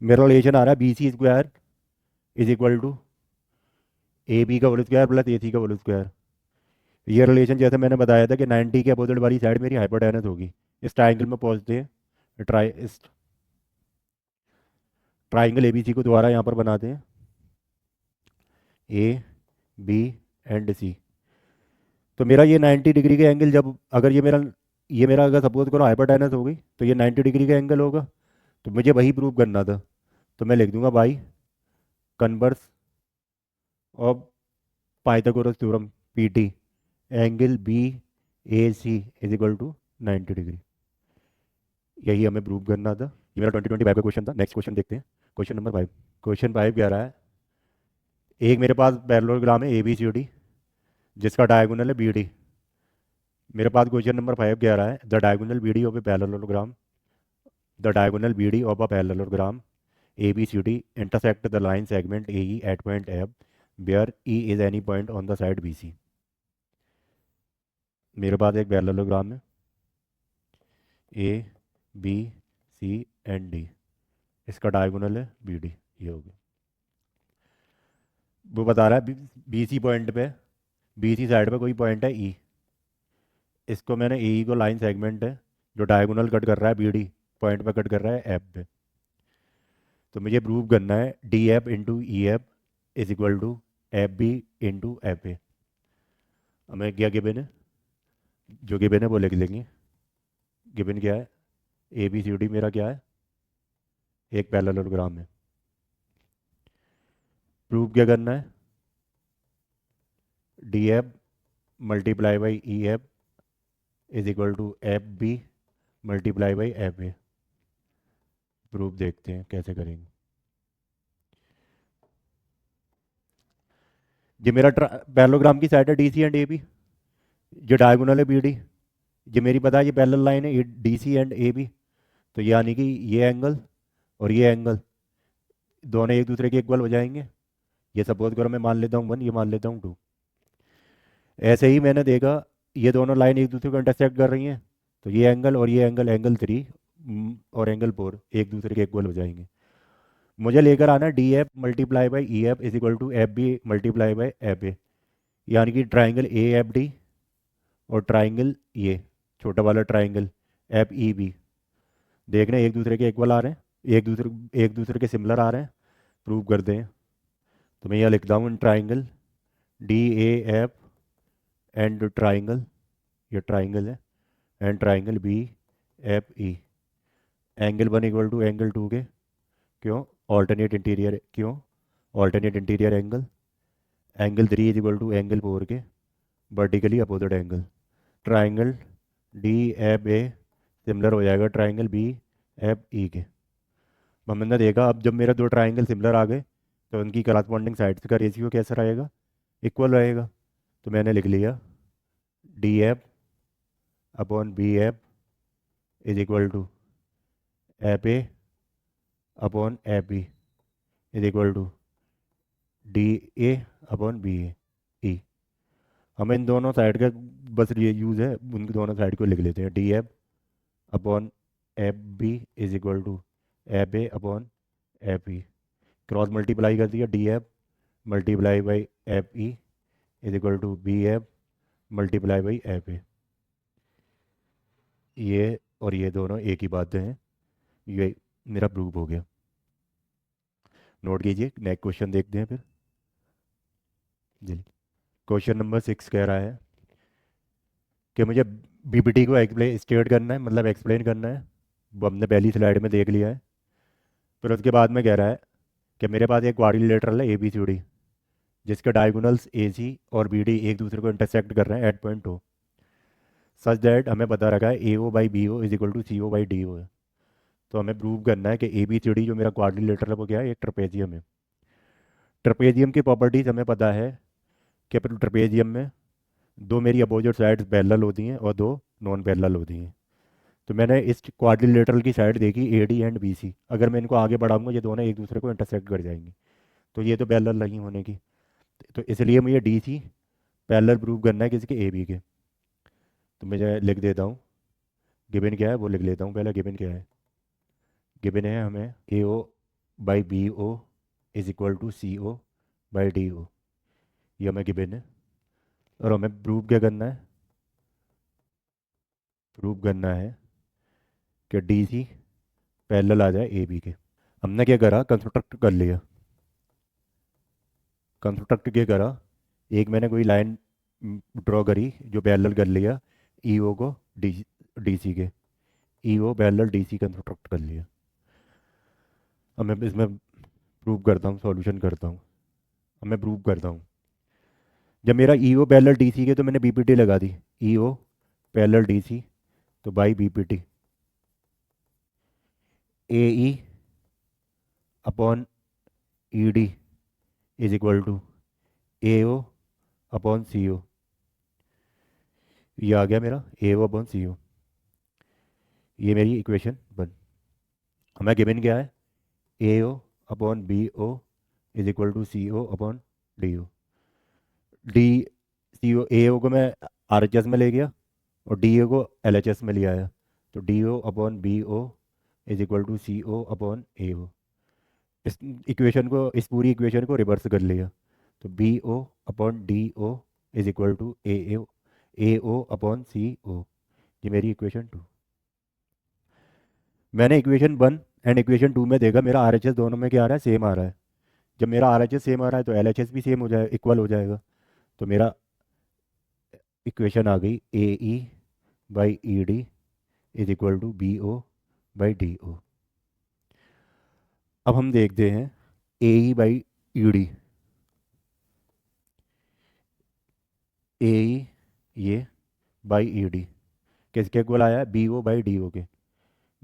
मेरा रिलेशन आ रहा है B C square is equal to A B का whole square plus A C का होल स्क्वायर। ये रिलेशन जैसे मैंने बताया था कि 90 के अपोजिट वाली साइड मेरी हाइपोटेनस होगी। इस ट्राइंगल में पहुंचते हैं, इस ट्राइंगल ए बी सी को दोबारा यहाँ पर बनाते हैं, ए बी एंड सी। तो मेरा ये 90 डिग्री का एंगल, जब अगर ये मेरा अगर सपोज करो हाइपोटेनस हो गई, तो ये 90 डिग्री का एंगल होगा। तो मुझे वही प्रूव करना था, तो मैं लिख दूंगा by converse of Pythagoras theorem P T angle B A C is equal to 90 degree. यही हमें प्रूव करना था। ये मेरा 2025 का क्वेश्चन था। नेक्स्ट क्वेश्चन देखते हैं, क्वेश्चन नंबर 5। क्वेश्चन 5 कह रहा है, एक मेरे पास पैरेललोग्राम है ए बी सी डी जिसका डायगोनल है बी डी। मेरे पास क्वेश्चन नंबर 5 कह रहा है, the diagonal B D of a parallelogram, the diagonal B D of a parallelogram A B C D intersect the line segment AE at point F where E is any point on the side BC। मेरे पास एक parallelogram है A B C and D, इसका diagonal है B D. ये हो गया। वो बता रहा है बी सी पॉइंट पे, बी सी साइड पे कोई पॉइंट है ई, इसको मैंने ए को लाइन सेगमेंट है जो डायगोनल कट कर रहा है बी डी पॉइंट पे कट कर रहा है एफ पे। तो मुझे प्रूव करना है D F into E F is equal to F B into F A. हमें क्या गिवन है, जो गिवन है वो लिख लेंगे। गिवन क्या है, ए बी सी डी मेरा क्या है, एक पैरेललोग्राम है। प्रूव क्या करना है, D F multiply by E F is equal to F B multiply by F A. Proof देखते हैं कैसे करेंगे। ये मेरा पैरेललोग्राम की साइड है D C and A B, जो डायगोनल है बी डी, ये मेरी पता है ये पैरेलल लाइन है D C and A B. तो यानी कि ये एंगल और ये एंगल दोनों एक दूसरे के इक्वल हो जाएंगे। ये सपोज करो मैं मान लेता हूँ 1, ये मान लेता हूँ 2। ऐसे ही मैंने देखा ये दोनों लाइन एक दूसरे को इंटरसेक्ट कर रही हैं, तो ये एंगल और ये एंगल, एंगल 3 और एंगल 4 एक दूसरे के इक्वल हो जाएंगे। मुझे लेकर आना D F multiply by E F is equal to F B multiply by F A, यानी कि ट्राइंगल ए एफ डी और ट्राइंगल ये छोटा वाला ट्राइंगल एफ ई बी, देखना एक दूसरे के इक्वल आ रहे हैं, एक दूसरे के सिमिलर आ रहे हैं, प्रूव कर दें। तो मैं यह लिखता हूँ triangle D A F and triangle, ये ट्राइंगल है, and triangle B F E, angle 1 equal to angle 2 के, क्यों ऑल्टरनेट इंटीरियर, क्यों alternate interior angle, angle 3 is equal to angle 4 के vertically opposite angle, triangle D F A similar हो जाएगा triangle B F ई के। हमने देखा अब जब मेरा दो ट्राइंगल सिमिलर आ गए तो उनकी करस्पॉन्डिंग साइड्स का रेशियो कैसा रहेगा, इक्वल रहेगा। तो मैंने लिख लिया D F upon B F is equal to F A upon F B is equal to D A upon B A E. हमें इन दोनों साइड का बस ये यूज़ है, उन दोनों साइड को लिख लेते हैं, D F upon F B is equal to F A upon F E, cross multiply कर दिया, D F multiply by F E is equal to B F multiply by F A. ये और ये दोनों एक ही बातें हैं, ये मेरा प्रूफ हो गया। नोट कीजिए, नेक्स्ट क्वेश्चन देखते हैं फिर जी। क्वेश्चन नंबर 6 कह रहा है कि मुझे बीपीटी को एक्सप्लेन स्टेट करना है, मतलब एक्सप्लेन करना है। वो हमने पहली स्लाइड में देख लिया है। फिर उसके बाद में कह रहा है कि मेरे पास एक क्वाड्रिलेटरल है ए बी सी डी, जिसके डायगोनल्स ए सी और बी डी एक दूसरे को इंटरसेक्ट कर रहे हैं at point O, such that हमें पता रखा है A O by B O is equal to C O by D O है। तो हमें प्रूव करना है कि ए बी सी डी जो मेरा क्वाड्रिलेटरल है वो क्या है, एक ट्रपेजियम है। ट्रपेजियम की प्रॉपर्टीज हमें पता है कि ट्रपेजियम में दो मेरी अपोजिट साइड्स पैरेलल होती हैं और दो नॉन पैरेलल होती हैं। तो मैंने इस क्वाड्रिलेटरल की साइड देखी A D and B C, अगर मैं इनको आगे बढ़ाऊंगा ये दोनों एक दूसरे को इंटरसेक्ट कर जाएंगी, तो ये तो पैरेलल नहीं होने की। तो इसलिए मुझे डी सी पैरेलल प्रूव करना है किसके, ए बी के। तो मैं लिख देता हूँ गिवन क्या है वो लिख लेता हूँ पहले। गिवन क्या है, गिवन है हमें A O by B O is equal to C O by D O, ये हमें गिवन है। और हमें प्रूव क्या करना है, प्रूव करना है कि डी सी पैरेलल आ जाए ए बी के। हमने क्या करा, कंस्ट्रक्ट कर लिया। कंस्ट्रक्ट क्या करा, एक मैंने कोई लाइन ड्रॉ करी जो पैरेलल कर लिया ई ओ को डी सी के, ई ओ पैरेलल डी सी कंस्ट्रक्ट कर लिया। अब मैं इसमें प्रूव करता हूँ, सॉल्यूशन करता हूँ। अब मैं प्रूव करता हूँ, जब मेरा ई ओ पैरेलल डी सी के तो मैंने बी पी टी लगा दी, ई ओ पैरेलल डी सी तो by B P T A E upon E D is equal to A O upon C O, ये आ गया मेरा ए ओ अपॉन सी ओ। ये मेरी इक्वेशन 1। हमें गिवन क्या है, A O upon B O is equal to C O upon D O. D C O A O को मैं आर एच एस में ले गया और डी ओ को एल एच एस में ले आया, तो D O upon B O is equal to C O upon A O. इस इक्वेशन को, इस पूरी इक्वेशन को रिवर्स कर लिया, तो B O upon D O is equal to A O upon C O. ये मेरी इक्वेशन 2। मैंने इक्वेशन 1 एंड इक्वेशन 2 में देखा मेरा आर एच एस दोनों में क्या आ रहा है, सेम आ रहा है। जब मेरा आर एच एस सेम आ रहा है तो एल एच एस भी सेम हो जाए, इक्वल हो जाएगा। तो मेरा इक्वेशन आ गई A E by E D is equal to B O by D O. अब हम देखते हैं ए E by E D, A E ये बाई ई डी किसके इक्वल आया है, B O by D O के,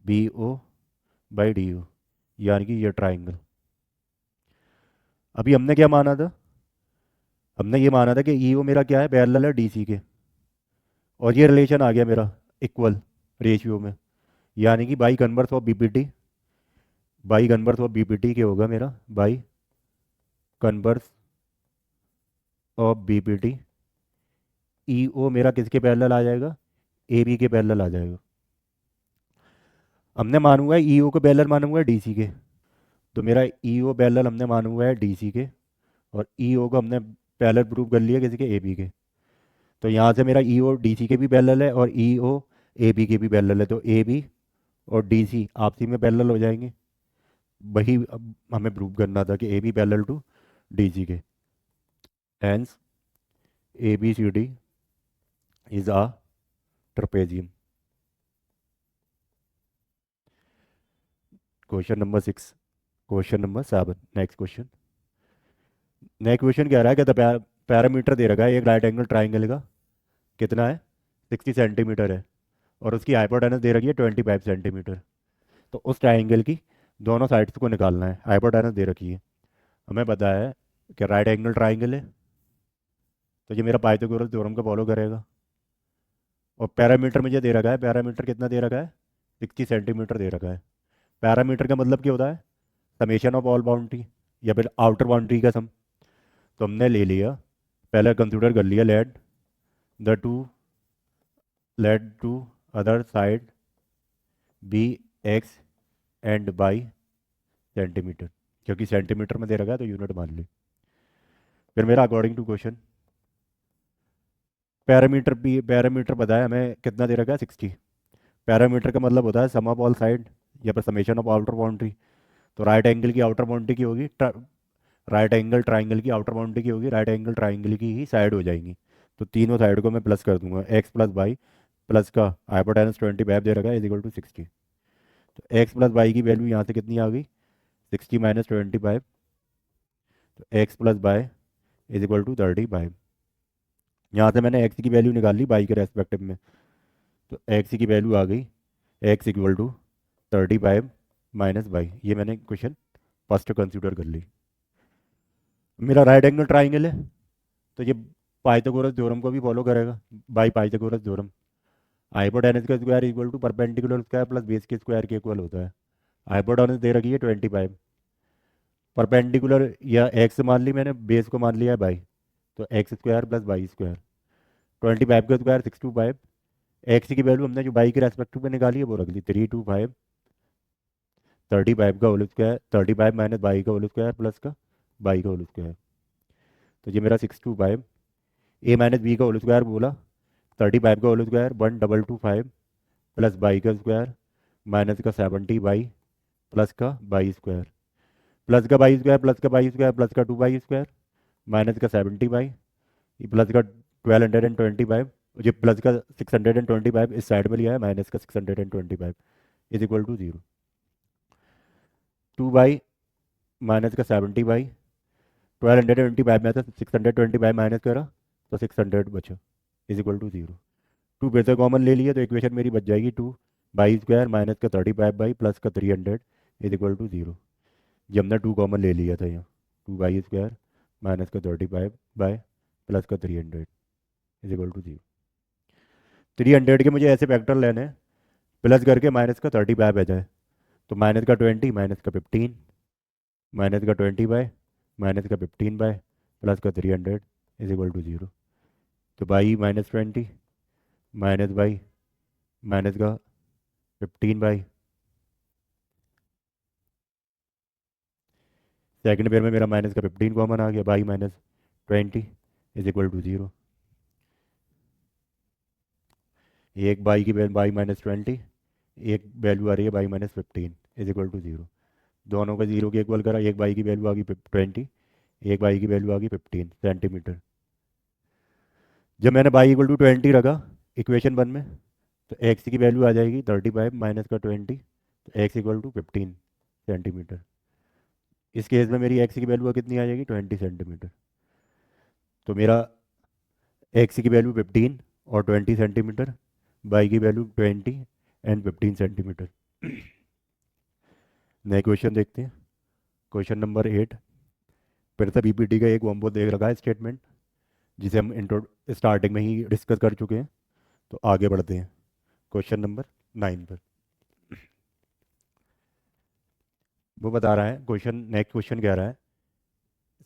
B O by D O, यानी कि ये ट्राइंगल। अभी हमने क्या माना था, हमने ये माना था कि ई ओ मेरा क्या है, पैरेलल है डी सी के, और ये रिलेशन आ गया मेरा इक्वल रेशियो में, यानी कि by converse of BPT, by converse of BPT क्या होगा मेरा, बाई कन्वर्स ऑफ बीपीटी ई ओ मेरा किसके पैरेलल आ जाएगा, ए बी के पैरेलल आ जाएगा। हमने माना हुआ है ई ओ को पैरेलल माना हुआ है डी सी के, तो मेरा ई ओ पैरेलल हमने माना हुआ है डी सी के, और ई ओ को हमने पैरेलल प्रूव कर लिया किसी के, ए बी के। तो यहाँ से मेरा ई ओ डी सी के भी पैरेलल है और ई ओ ए बी के भी पैरेलल है, तो ए बी और डी सी आपसी में पैरेलल हो जाएंगे। वही अब हमें प्रूव करना था कि A B parallel to D C के, hence A B C D is a trapezium. Question number 6। Question number 7, next question. Next question कह रहा है कि पैरामीटर दे रखा है एक राइट एंगल ट्राइंगल का, कितना है, 60 सेंटीमीटर है, और उसकी हाइपोटेनस दे रखी है 25 सेंटीमीटर। तो उस ट्राइंगल की दोनों साइड्स को निकालना है, हाइपोटेनस दे रखी है। हमें पता है कि राइट एंगल ट्राइंगल है, तो ये मेरा पाइथागोरस थ्योरम को फॉलो करेगा। और पैरामीटर मुझे दे रखा है, पैरामीटर कितना दे रखा है, 60 सेंटीमीटर दे रखा है। पैरामीटर का मतलब क्या होता है, समेशन ऑफ ऑल बाउंड्री या फिर आउटर बाउंड्री का सम। तो हमने ले लिया, पहले कंसीडर कर लिया, the two let two other side be x and y centimetre, क्योंकि सेंटीमीटर में दे रखा है तो यूनिट मान ली। फिर मेरा अकॉर्डिंग टू क्वेश्चन पैरामीटर बताया हमें कितना दे रखा है, 60। पैरामीटर का मतलब होता है सम ऑफ ऑल साइड या फिर समेशन ऑफ आउटर बाउंड्री। तो राइट एंगल की आउटर बाउंड्री की होगी, राइट एंगल ट्राइंगल की आउटर बाउंड्री की होगी, राइट एंगल ट्राइंगल की ही साइड हो जाएंगी। तो तीनों साइड को मैं प्लस कर दूंगा, एक्स प्लस बाई प्लस का हाइपोटेनस 25 दे रखा है इज इक्वल टू 60। तो एक्स प्लस बाई की वैल्यू यहाँ से कितनी आ गई, 60 माइनस 25, तो x plus y is equal to 35। यहाँ से मैंने एक्स की वैल्यू निकाल ली बाई के रेस्पेक्टिव में, तो एक्स की वैल्यू आ गई x equal to 35 minus y. ये मैंने क्वेश्चन फर्स्ट कंसिडर कर ली। मेरा राइट एंगल ट्राइंगल है, तो ये पाइथागोरस थ्योरम को भी फॉलो करेगा, बाई पाइथागोरस थ्योरम। हाइपोटेनस का square equal to perpendicular square plus base के स्क्वायर के इक्वल होता है। हाइपोटेनस दे रखी है 25, परपेंडिकुलर या एक्स मान ली मैंने, बेस को मान लिया है बाई, तो x square plus by square. 25 का स्क्वायर 625, एक्स की वैल्यू हमने जो बाई के रेस्पेक्टिव में निकाली है वो रख ली 325, 35 का होल स्क्वायर, 35 माइनस बाई का होल स्क्वायर प्लस का बाई का होल स्क्वायर। तो ये मेरा 625, ए माइनस बी का होल स्क्वायर बोला, 35 का होल स्क्वायर 1225 प्लस बाई का स्क्वायर माइनस का 70 बाई प्लस का बाई स्क्वायर, प्लस का बाई स्क्वायर प्लस का बाई स्क्वायर प्लस का 2 बाई स्क्वायर माइनस का 70 बाई, ये प्लस का 1225, ये प्लस का 625 इस साइड में लिया है, माइनस का 625 is equal to 0। 2 y minus का 70 बाई, 1225 में से 625 माइनस करा तो 600 बचा इज इक्वल टू 0। 2 फिर से कॉमन ले लिया तो इक्वेशन मेरी बच जाएगी 2 बाई स्क्वायर माइनस का 35 बाई प्लस का 300 इज इक्वल टू 0। जब हमने 2 कॉमन ले लिया था यहाँ, 2 बाई स्क्वायर माइनस का 35 बाई प्लस का 300 इज इक्वल टू 0। 300 के मुझे ऐसे फैक्टर लेने हैं, प्लस करके माइनस का 35 आ जाए, तो माइनस का 20 माइनस का 15 माइनस का 20 बाय माइनस का 15 बाय प्लस का 300 इज इक्वल टू 0। तो y minus 20 minus y minus का 15 बाई, सेकंड पेयर में मेरा माइनस का 15 कॉमन आ गया, y minus 20 is equal to 0। एक बाई की वैल्यू बाई माइनस 20, एक वैल्यू आ रही है y minus 15 is equal to 0। दोनों का 0 के इक्वल करा, एक बाई की वैल्यू आ गई 20, एक बाई की वैल्यू आ गई 15 सेंटीमीटर। जब मैंने बाई इक्वल टू 20 रखा इक्वेशन 1 में, तो एक्स की वैल्यू आ जाएगी 35 माइनस का 20, तो एक्स इक्वल टू 15 सेंटीमीटर। इस केस में मेरी एक्स की वैल्यू कितनी आ जाएगी, 20 सेंटीमीटर। तो मेरा एक्स की वैल्यू 15 और 20 सेंटीमीटर, बाई की वैल्यू 20 एंड 15 सेंटीमीटर। नए क्वेश्चन देखते हैं। क्वेश्चन नंबर 8, फिर से बीपीटी का एक वॉम्बो देख रखा है स्टेटमेंट, जिसे हम इंट्रो स्टार्टिंग में ही डिस्कस कर चुके हैं। तो आगे बढ़ते हैं क्वेश्चन नंबर 9 पर। वो बता रहा है, क्वेश्चन नेक्स्ट क्वेश्चन कह रहा है,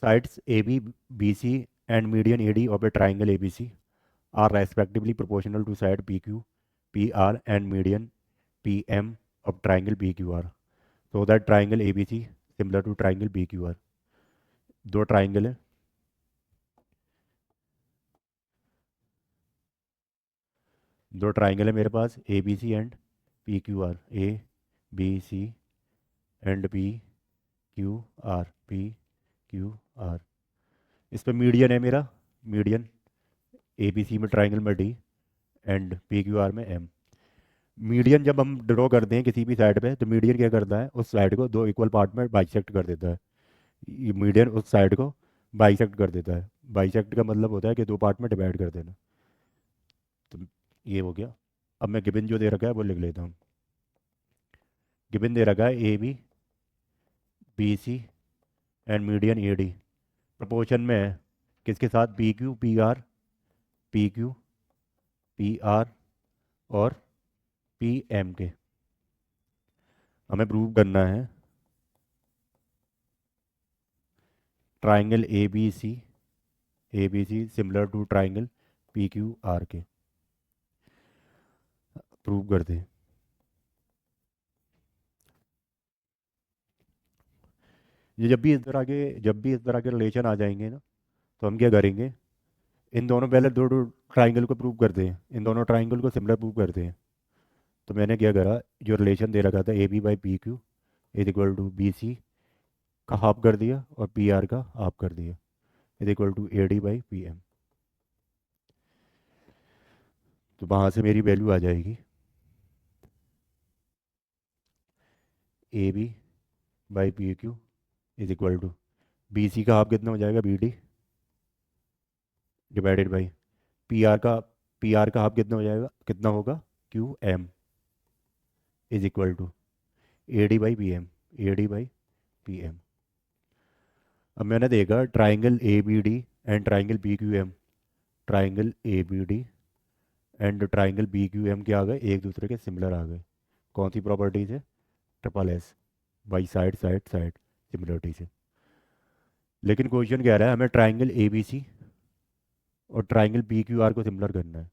sides A B B C and median A D of a triangle A B C are respectively proportional to side P Q P R and median P M of triangle P Q R, so that triangle A B C similar to triangle P Q R. दो triangle है, दो triangle है मेरे पास A B C and P Q R, A B C and P Q R, P Q R. इस पर median है मेरा, मीडियन ए बी सी में ट्राइंगल में D and P Q are में एम। मीडियन जब हम ड्रॉ करते हैं किसी भी साइड पे, तो मीडियन क्या करता है, उस साइड को दो इक्वल पार्ट में बाइसेक्ट कर देता है। ये मीडियन उस साइड को बाइसेक्ट कर देता है। बाइसेक्ट का मतलब होता है कि दो पार्ट में डिवाइड कर देना। तो ये हो गया। अब मैं गिवन जो दे रखा है वो लिख लेता हूँ। गिवन दे रखा है A B B C and median A D proportion में है किसके साथ, P Q P R, P Q P R और पी एम के। हमें प्रूव करना है triangle A B C similar to triangle P Q R के। प्रूव करते हैं। ये जब भी इस तरह के रिलेशन आ जाएंगे ना, तो हम क्या करेंगे, इन दोनों पहले दो दो ट्राइंगल को प्रूव करते हैं, इन दोनों ट्राइंगल को सिमिलर प्रूव करते हैं। तो मैंने क्या करा, जो रिलेशन दे रखा था A B by P Q is equal to B C का हाफ कर दिया और पी आर का हाफ कर दिया, is equal to A D by P M. तो वहाँ से मेरी वैल्यू आ जाएगी A B by P Q is equal to B C का हाफ कितना हो जाएगा, B D divided by P R का हाफ कितना हो जाएगा, कितना होगा, Q M is equal to A D by P M, A D by P M. अब मैंने देखा triangle A B D and triangle P Q M, triangle A B D and triangle P Q M क्या आ गए, एक दूसरे के similar आ गए। कौन सी प्रॉपर्टी से, triple S, by side side side similarity से। लेकिन क्वेश्चन कह रहा है हमें ट्राइंगल ए बी सी और ट्राइंगल पी क्यू आर को सिमिलर करना है।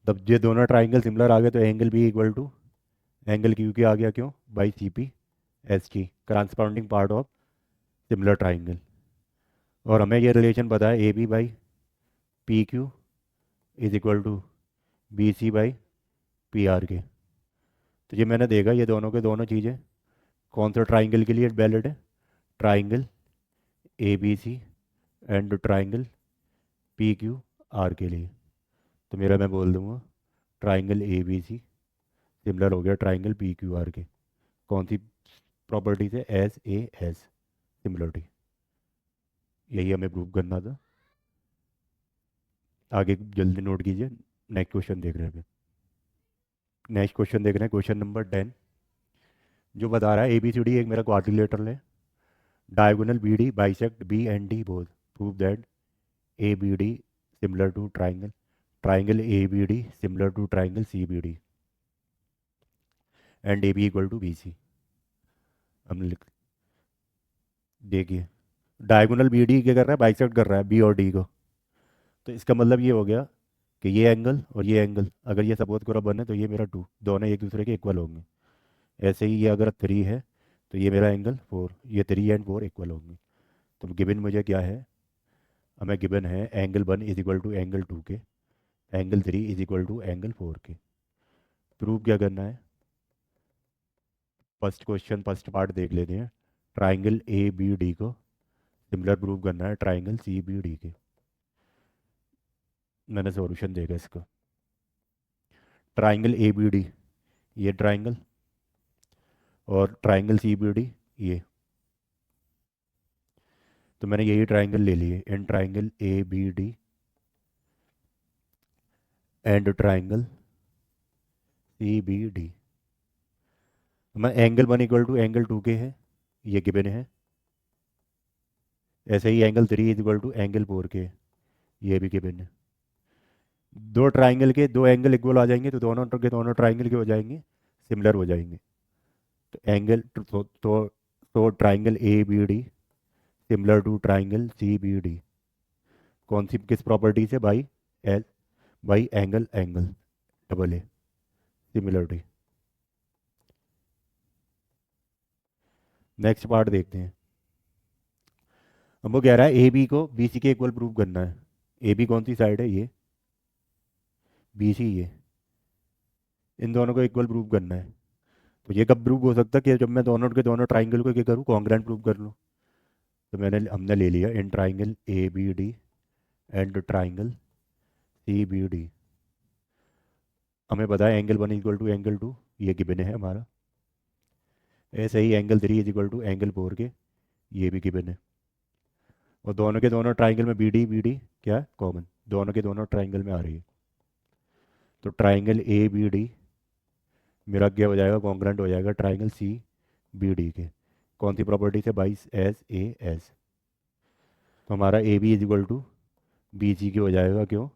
तब ये दोनों ट्राइंगल सिमिलर आ गए तो angle B equal to angle Q के आ गया, क्यों, by C P S T, corresponding part of similar triangle. और हमें ये रिलेशन पता है A B by P Q is equal to B C by P R के। तो ये मैंने देखा ये दोनों के दोनों चीज़ें कौन सा ट्राइंगल के लिए वैलिड है, triangle A B C and triangle P Q R के लिए। तो मेरा मैं बोल दूंगा triangle A B C similar हो गया ट्राइंगल पी क्यू आर के। कौन सी प्रॉपर्टी से, एस ए एस सिमिलरिटी। यही हमें प्रूव करना था। आगे जल्दी नोट कीजिए। नेक्स्ट क्वेश्चन देख रहे हैं। नेक्स्ट क्वेश्चन देख रहे हैं, क्वेश्चन नंबर 10, जो बता रहा है ए बी सी डी एक मेरा क्वाड्रिलेटरल है, diagonal B D bisect B and D both, prove that A B D similar to triangle, triangle A B D similar to triangle C B D and A B equal to B C. हम लिख, देखिए diagonal B D क्या कर रहा है, bisect कर रहा है बी और डी को। तो इसका मतलब ये हो गया कि ये एंगल और ये एंगल अगर ये सपोज करो 1 है तो ये मेरा 2, दोनों एक दूसरे के इक्वल होंगे। ऐसे ही ये अगर 3 है तो ये मेरा एंगल 4, ये 3 एंड 4 इक्वल होंगे। तो गिवन मुझे क्या है, हमें गिवन है angle 1 is equal to angle 2 के, angle 3 is equal to angle 4 के। प्रूव क्या करना है, फर्स्ट क्वेश्चन फर्स्ट पार्ट देख लेते हैं। ट्राइंगल ए बी डी को सिमिलर प्रूव करना है ट्राइंगल सी बी डी के। मैंने सॉल्यूशन देखा इसका, ट्राइंगल ए बी डी ये ट्राइंगल और ट्राइंगल सी बी डी ये। तो मैंने यही ट्राइंगल ले लिए in triangle A B D and triangle C B D. मैं एंगल 1 इक्वल टू एंगल 2 के है, ये गिवन है। ऐसे ही angle 3 is equal to angle 4 के, ये भी गिवन है। दो ट्राइंगल के दो एंगल इक्वल आ जाएंगे तो दोनों के दोनों ट्राइंगल के हो जाएंगे, सिमिलर हो जाएंगे। तो एंगल तो triangle A B D similar to triangle C B D, कौन सी किस प्रॉपर्टी से, by S by angle angle double A similarity. Next part देखते हैं। अब वो कह रहा है ए बी को बी सी के इक्वल प्रूव करना है। ए बी कौन सी साइड है, ये बी सी, ये इन दोनों को इक्वल प्रूव करना है। तो ये कब प्रूव हो सकता है कि जब मैं दोनों के दोनों ट्राइंगल को क्या करूँ, कॉन्ग्रेंट प्रूव कर लूँ। तो हमने ले लिया in triangle A B D and triangle C B D. हमें पता है एंगल 1 इक्वल टू एंगल 2, ये गिवन है हमारा। ऐसे ही angle 3 is equal to angle 4 के, ये भी गिवन है। और दोनों के दोनों ट्राइंगल में बी डी क्या है, कॉमन, दोनों के दोनों ट्राइंगल में आ रही है। तो ट्राइंगल ए बी डी मेरा क्या हो जाएगा, कॉन्ग्रेंट हो जाएगा ट्राइंगल सी बी डी के। कौन सी प्रॉपर्टी से, बाई एस ए एस। तो हमारा A B is equal to B C की हो जाएगा, क्यों,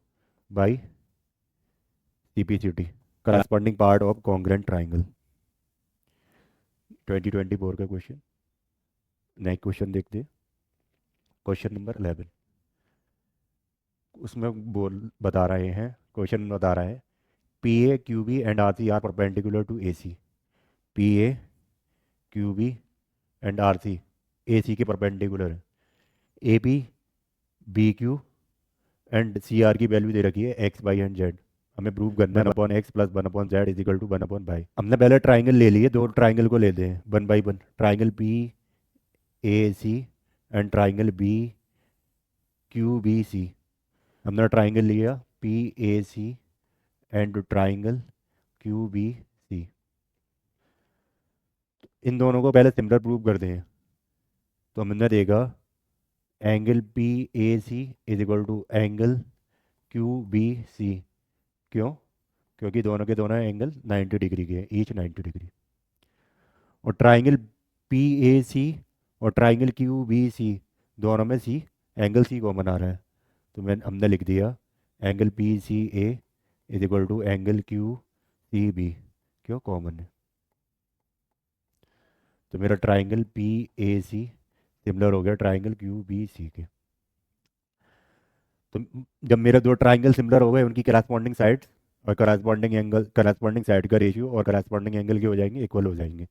by C P C T, corresponding part of congruent triangle. 2024 का क्वेश्चन। नेक्स्ट क्वेश्चन देखते हैं, क्वेश्चन नंबर 11। उसमें बोल बता रहे हैं, क्वेश्चन बता रहा है P A Q B and R C R perpendicular to A C. P A Q B and R C A C के परपेंडिकुलर है। A P B Q and C R की वैल्यू दे रखी है X Y and Z. हमें prove करना है 1/x plus 1/z is equal to 1/y। हमने पहले ट्राइंगल ले लिए, दो ट्राइंगल को लेते हैं 1 by 1। Triangle P A C and triangle B Q B C. हमने ट्राइंगल लिया P A C and triangle Q B C. इन दोनों को पहले सिमिलर प्रूव करते हैं। तो हमने देखा angle P A C is equal to angle Q B C. क्यों, क्योंकि दोनों के दोनों एंगल 90 डिग्री के हैं, ईच 90 डिग्री। और ट्राइंगल पी ए सी और ट्राइंगल क्यू बी सी, दोनों में सी, एंगल सी कॉमन आ रहा है। तो हमने लिख दिया angle P C A is equal to angle Q C B, क्यों, कॉमन है। तो मेरा triangle P A C similar हो गया ट्राइंगल क्यू बी सी के। तो जब मेरे दो ट्राइंगल सिमिलर हो गए, उनकी करस्पॉन्डिंग साइड्स और करस्पॉन्डिंग एंगल, करस्पॉन्डिंग साइड का रेशियो और करस्पॉन्डिंग एंगल के हो जाएंगे, इक्वल हो जाएंगे।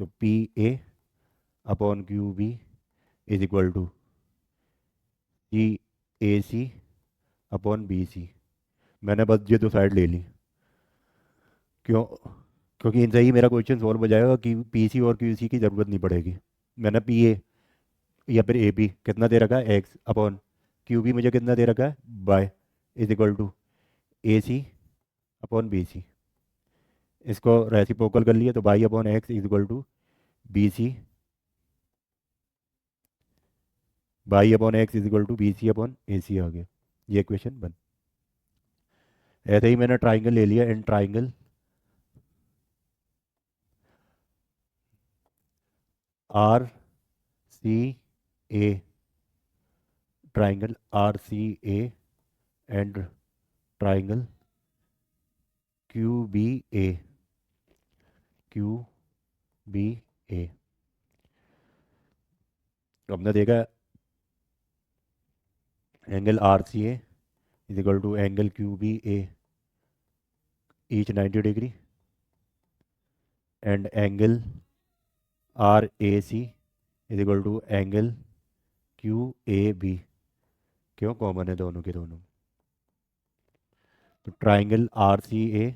तो P A upon Q B is equal to C A C upon B C. मैंने बस ये दो साइड ले ली, क्यों, क्योंकि इनसे ही मेरा क्वेश्चन सॉल्व हो जाएगा कि पी सी और क्यू सी की ज़रूरत नहीं पड़ेगी। मैंने पी ए या फिर ए बी कितना दे रखा है, एक्स, अपॉन क्यू बी मुझे कितना दे रखा है, Y, is equal to A C upon B C. इसको रेसिप्रोकल कर लिया तो by upon X is equal to B C, Y upon X is equal to B C upon A C आ गया। ये क्वेश्चन बन। ऐसे ही मैंने ट्राइंगल ले लिया and triangle R C A, triangle R C A and triangle Q B A, Q B A. हमने देखा angle R C A is equal to angle Q B A, each 90 degree, and angle R A C is equal to angle Q A B, क्यों, common है दोनों के दोनों। तो triangle R C A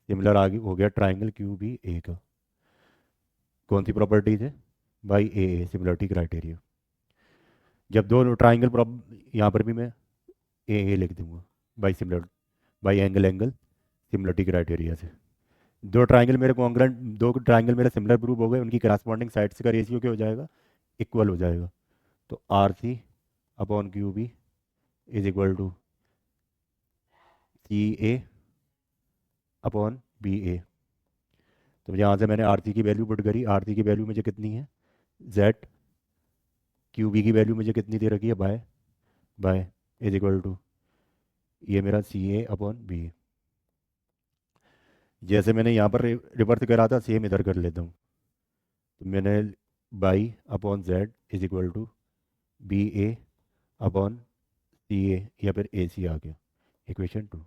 similar आगे हो गया triangle Q B A का। कौन सी प्रॉपर्टीज है, बाई ए सिमिलरिटी क्राइटेरिया। जब दो ट्राइंगल यहाँ पर भी मैं ए लिख दूंगा, by similar, by angle angle similarity criteria से। दो ट्राइंगल मेरे कॉन्ग्रेंट, दो ट्राइंगल मेरे सिमिलर प्रूव हो गए, उनकी करस्पॉन्डिंग साइड्स का रेशियो क्या हो जाएगा, इक्वल हो जाएगा। तो R C upon Q B is equal to C A upon B A. तो यहाँ से मैंने आर सी की वैल्यू पुट करी, आर सी की वैल्यू मुझे कितनी है, जेड, क्यू बी की वैल्यू मुझे कितनी दे रखी है, Y, Y is equal to ये मेरा सी ए अपॉन बी ए। जैसे मैंने यहाँ पर रिवर्स करा था, सेम इधर कर लेता हूँ। तो मैंने Y upon Z is equal to B A upon C A या फिर ए सी आ गया। इक्वेशन 2,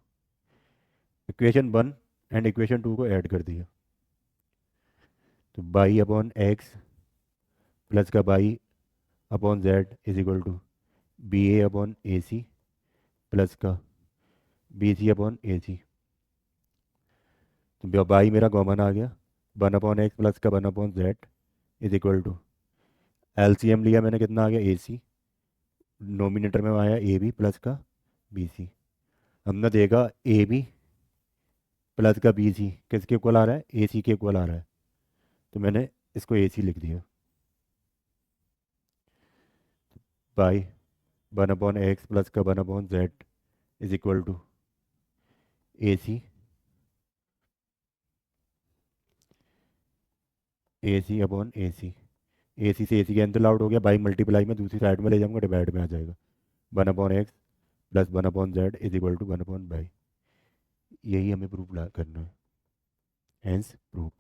इक्वेशन 1 एंड इक्वेशन 2 को ऐड कर दिया, तो बाई अपॉन एक्स प्लस का by upon Z is equal to B A upon A C plus का B C upon A C. तो बाई मेरा कॉमन आ गया, 1/x प्लस का 1/z is equal to LCM लिया मैंने, कितना आ गया ए सी, नोमिनेटर में आया ए बी प्लस का बी सी। हमने देखा ए बी प्लस का बी सी किसके इक्वल आ रहा है, ए सी के इक्वल आ रहा है, तो मैंने इसको ए सी लिख दिया। बाई 1/x प्लस का 1/z is equal to A C, A C upon A C, A C से ए सी कैंसिल आउट हो गया, बाई मल्टीप्लाई में दूसरी साइड में ले जाऊंगा, डिवाइड में आ जाएगा, 1/x plus 1/z is equal to 1/बाई। यही हमें प्रूफ करना है, हेंस प्रूफ।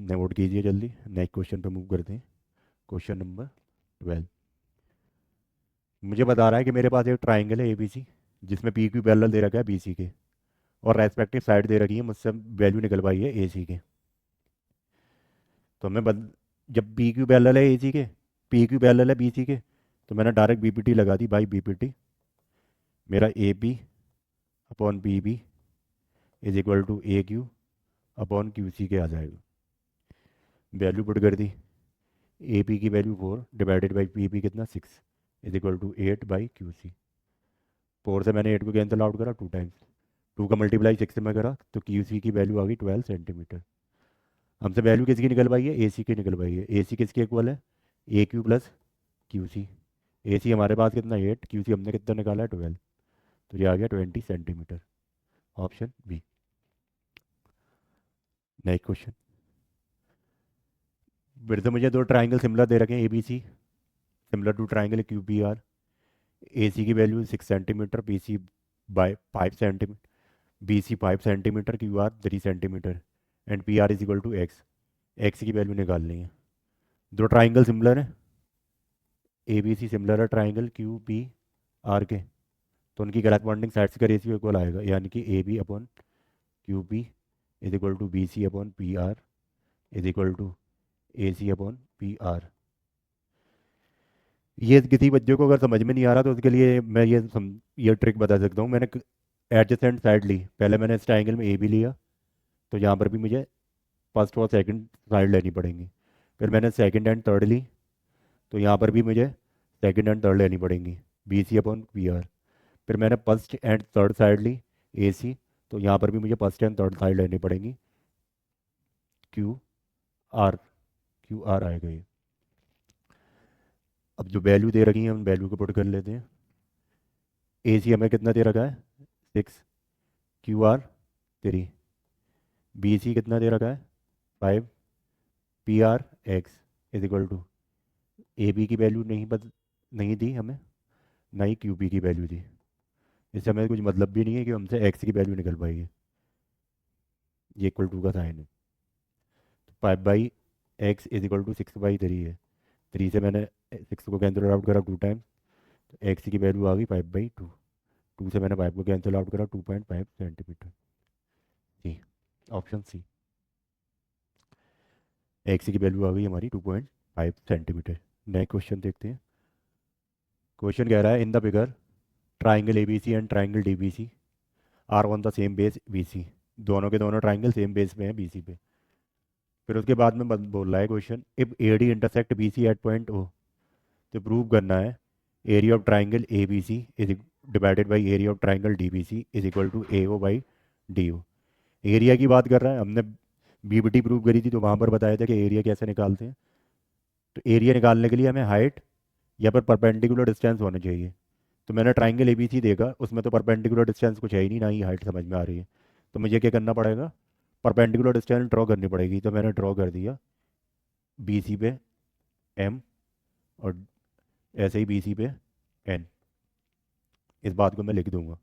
नोट कीजिए जल्दी, नेक्स्ट क्वेश्चन पे मूव करते हैं। क्वेश्चन नंबर 12 मुझे बता रहा है कि मेरे पास एक ट्राइंगल है ए बी सी, जिसमें पी क्यू पैरेलल दे रखा है बी सी के, और रेस्पेक्टिव साइड दे रखी है, मुझसे वैल्यू निकलवाई है ए सी के। तो जब पी क्यू पैरेलल है ए सी के, पी क्यू पैरेलल है बी सी के, तो मैंने डायरेक्ट बी पी टी लगा दी, बाई बी पी टी मेरा A P upon P B is equal to A Q upon Q C के आ जाएगा। वैल्यू पुट कर दी, ए पी की value 4 divided by P P कितना 6 is equal to 8 by Q C. 4 से मैंने 8 को कैंसिल आउट करा 2 टाइम्स, 2 का मल्टीप्लाई 6 से मैं करा, तो क्यू सी की वैल्यू आ गई 12 सेंटीमीटर। हमसे वैल्यू किसकी निकलवाई है, ए सी की निकलवाई है। ए सी किसके इक्वल है, ए Q plus Q C. A सी हमारे पास कितना 8, क्यू सी हमने कितना निकाला है 12, तो ये आ गया 20 centimetre, option B. Next question, फिर से मुझे दो ट्राइंगल सिमिलर दे रखे हैं A B C, similar to triangle Q B R. A C की value 6 centimetre, B C by 5 centimetre, B C 5 centimetre, Q R 3 centimetre, and P R is equal to X. X की value निकालनी है। दो triangle similar है, A B C similar है triangle Q B are के, तो उनकी corresponding sides का रेशियो इक्वल आएगा, यानी कि A B upon Q B is equal to B C upon P R is equal to A C upon P R. ये किसी बच्चे को अगर समझ में नहीं आ रहा तो उसके लिए मैं ये ट्रिक बता सकता हूँ। मैंने एडजेसेंट साइड ली, पहले मैंने इस ट्राइंगल में ए बी लिया, तो यहाँ पर भी मुझे फर्स्ट और सेकंड साइड लेनी पड़ेंगी। फिर मैंने सेकंड एंड थर्ड ली, तो यहाँ पर भी मुझे सेकंड एंड थर्ड लेनी पड़ेंगी, B C upon P R. फिर मैंने फर्स्ट एंड थर्ड साइड ली ए सी, तो यहाँ पर भी मुझे फर्स्ट एंड थर्ड साइड लेनी पड़ेंगी, क्यू आर, क्यू आर आएगा ये। अब जो वैल्यू दे रखी है हम वैल्यू को पुट कर लेते हैं। ए सी हमें कितना दे रखा है 6, क्यू आर 3, बी सी कितना दे रखा है 5, P R X is equal to, A B की वैल्यू नहीं दी हमें, ना ही क्यू बी की वैल्यू दी। इससे हमें कुछ मतलब भी नहीं है कि हमसे एक्स की वैल्यू निकल पाएगी, ये इक्वल टू का साइन है। तो 5/x इज इक्वल टू 6/3 है, 3 से मैंने 6 को कैंसिल आउट करा 2 टाइम्स, तो एक्स की वैल्यू आ गई 5/2, 2 से मैंने 5 को कैंसिल आउट करा 2.5 सेंटीमीटर। जी, ऑप्शन सी, एक्स की वैल्यू आ गई हमारी 2.5 सेंटीमीटर। नेक्स्ट क्वेश्चन देखते हैं। क्वेश्चन कह रहा है in the figure triangle A B C and triangle D B C are on the same base B C. दोनों के दोनों ट्राइंगल सेम बेस पे हैं बी सी पे। फिर उसके बाद में बोल रहा है question, if A D intersect B C at point O, तो प्रूव करना है area of triangle A B C is divided by area of triangle D B C is equal to A O by D O. Area की बात कर रहा है, हमने B B T prove करी थी, तो वहाँ पर बताया था कि एरिया कैसे निकालते हैं। तो एरिया निकालने के लिए हमें हाइट या पर परपेंडिकुलर डिस्टेंस होना चाहिए। तो मैंने ट्राइंगल ए बी सी देखा, उसमें तो परपेंडिकुलर डिस्टेंस कुछ है ही नहीं, ना ही हाइट समझ में आ रही है। तो मुझे क्या करना पड़ेगा, परपेंडिकुलर डिस्टेंस ड्रॉ करनी पड़ेगी। तो मैंने ड्रॉ कर दिया बी सी पे एम, और ऐसे ही बी सी पे एन। इस बात को मैं लिख दूंगा,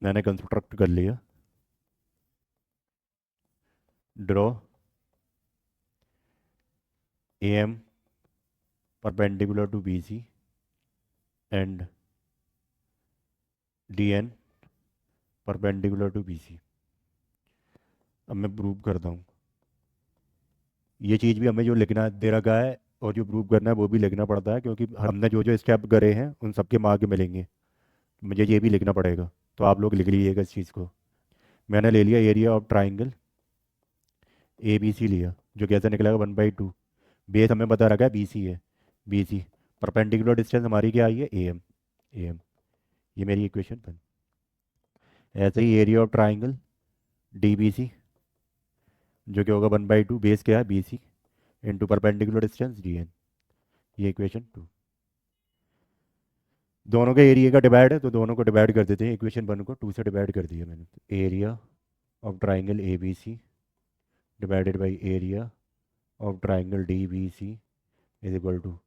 मैंने कंस्ट्रक्ट कर लिया। Draw A M perpendicular to B C and D N perpendicular to B C. अब मैं प्रूव करता हूँ। ये चीज़ भी हमें जो लिखना दे रखा है और जो प्रूव करना है वो भी लिखना पड़ता है, क्योंकि हमने जो जो स्टेप करे हैं उन सबके मार्क मिलेंगे। मुझे ये भी लिखना पड़ेगा, तो आप लोग लिख लीजिएगा इस चीज़ को। मैंने ले लिया area of triangle A B C लिया, जो कैसे निकलेगा 1/2। बेस हमें बता रखा है बी सी है, बी सी। परपेंडिकुलर डिस्टेंस हमारी क्या आई है, ए एम, ए एम। ये मेरी इक्वेशन बन। ऐसे ही area of triangle D B C, जो कि होगा 1/2, बेस क्या है B C, into perpendicular distance D N. ये इक्वेशन 2। दोनों के एरिया का डिवाइड है तो दोनों को डिवाइड कर देते हैं। इक्वेशन 1 को 2 से डिवाइड कर दिया मैंने, तो area of triangle A B C divided by area of triangle D B C is equal to,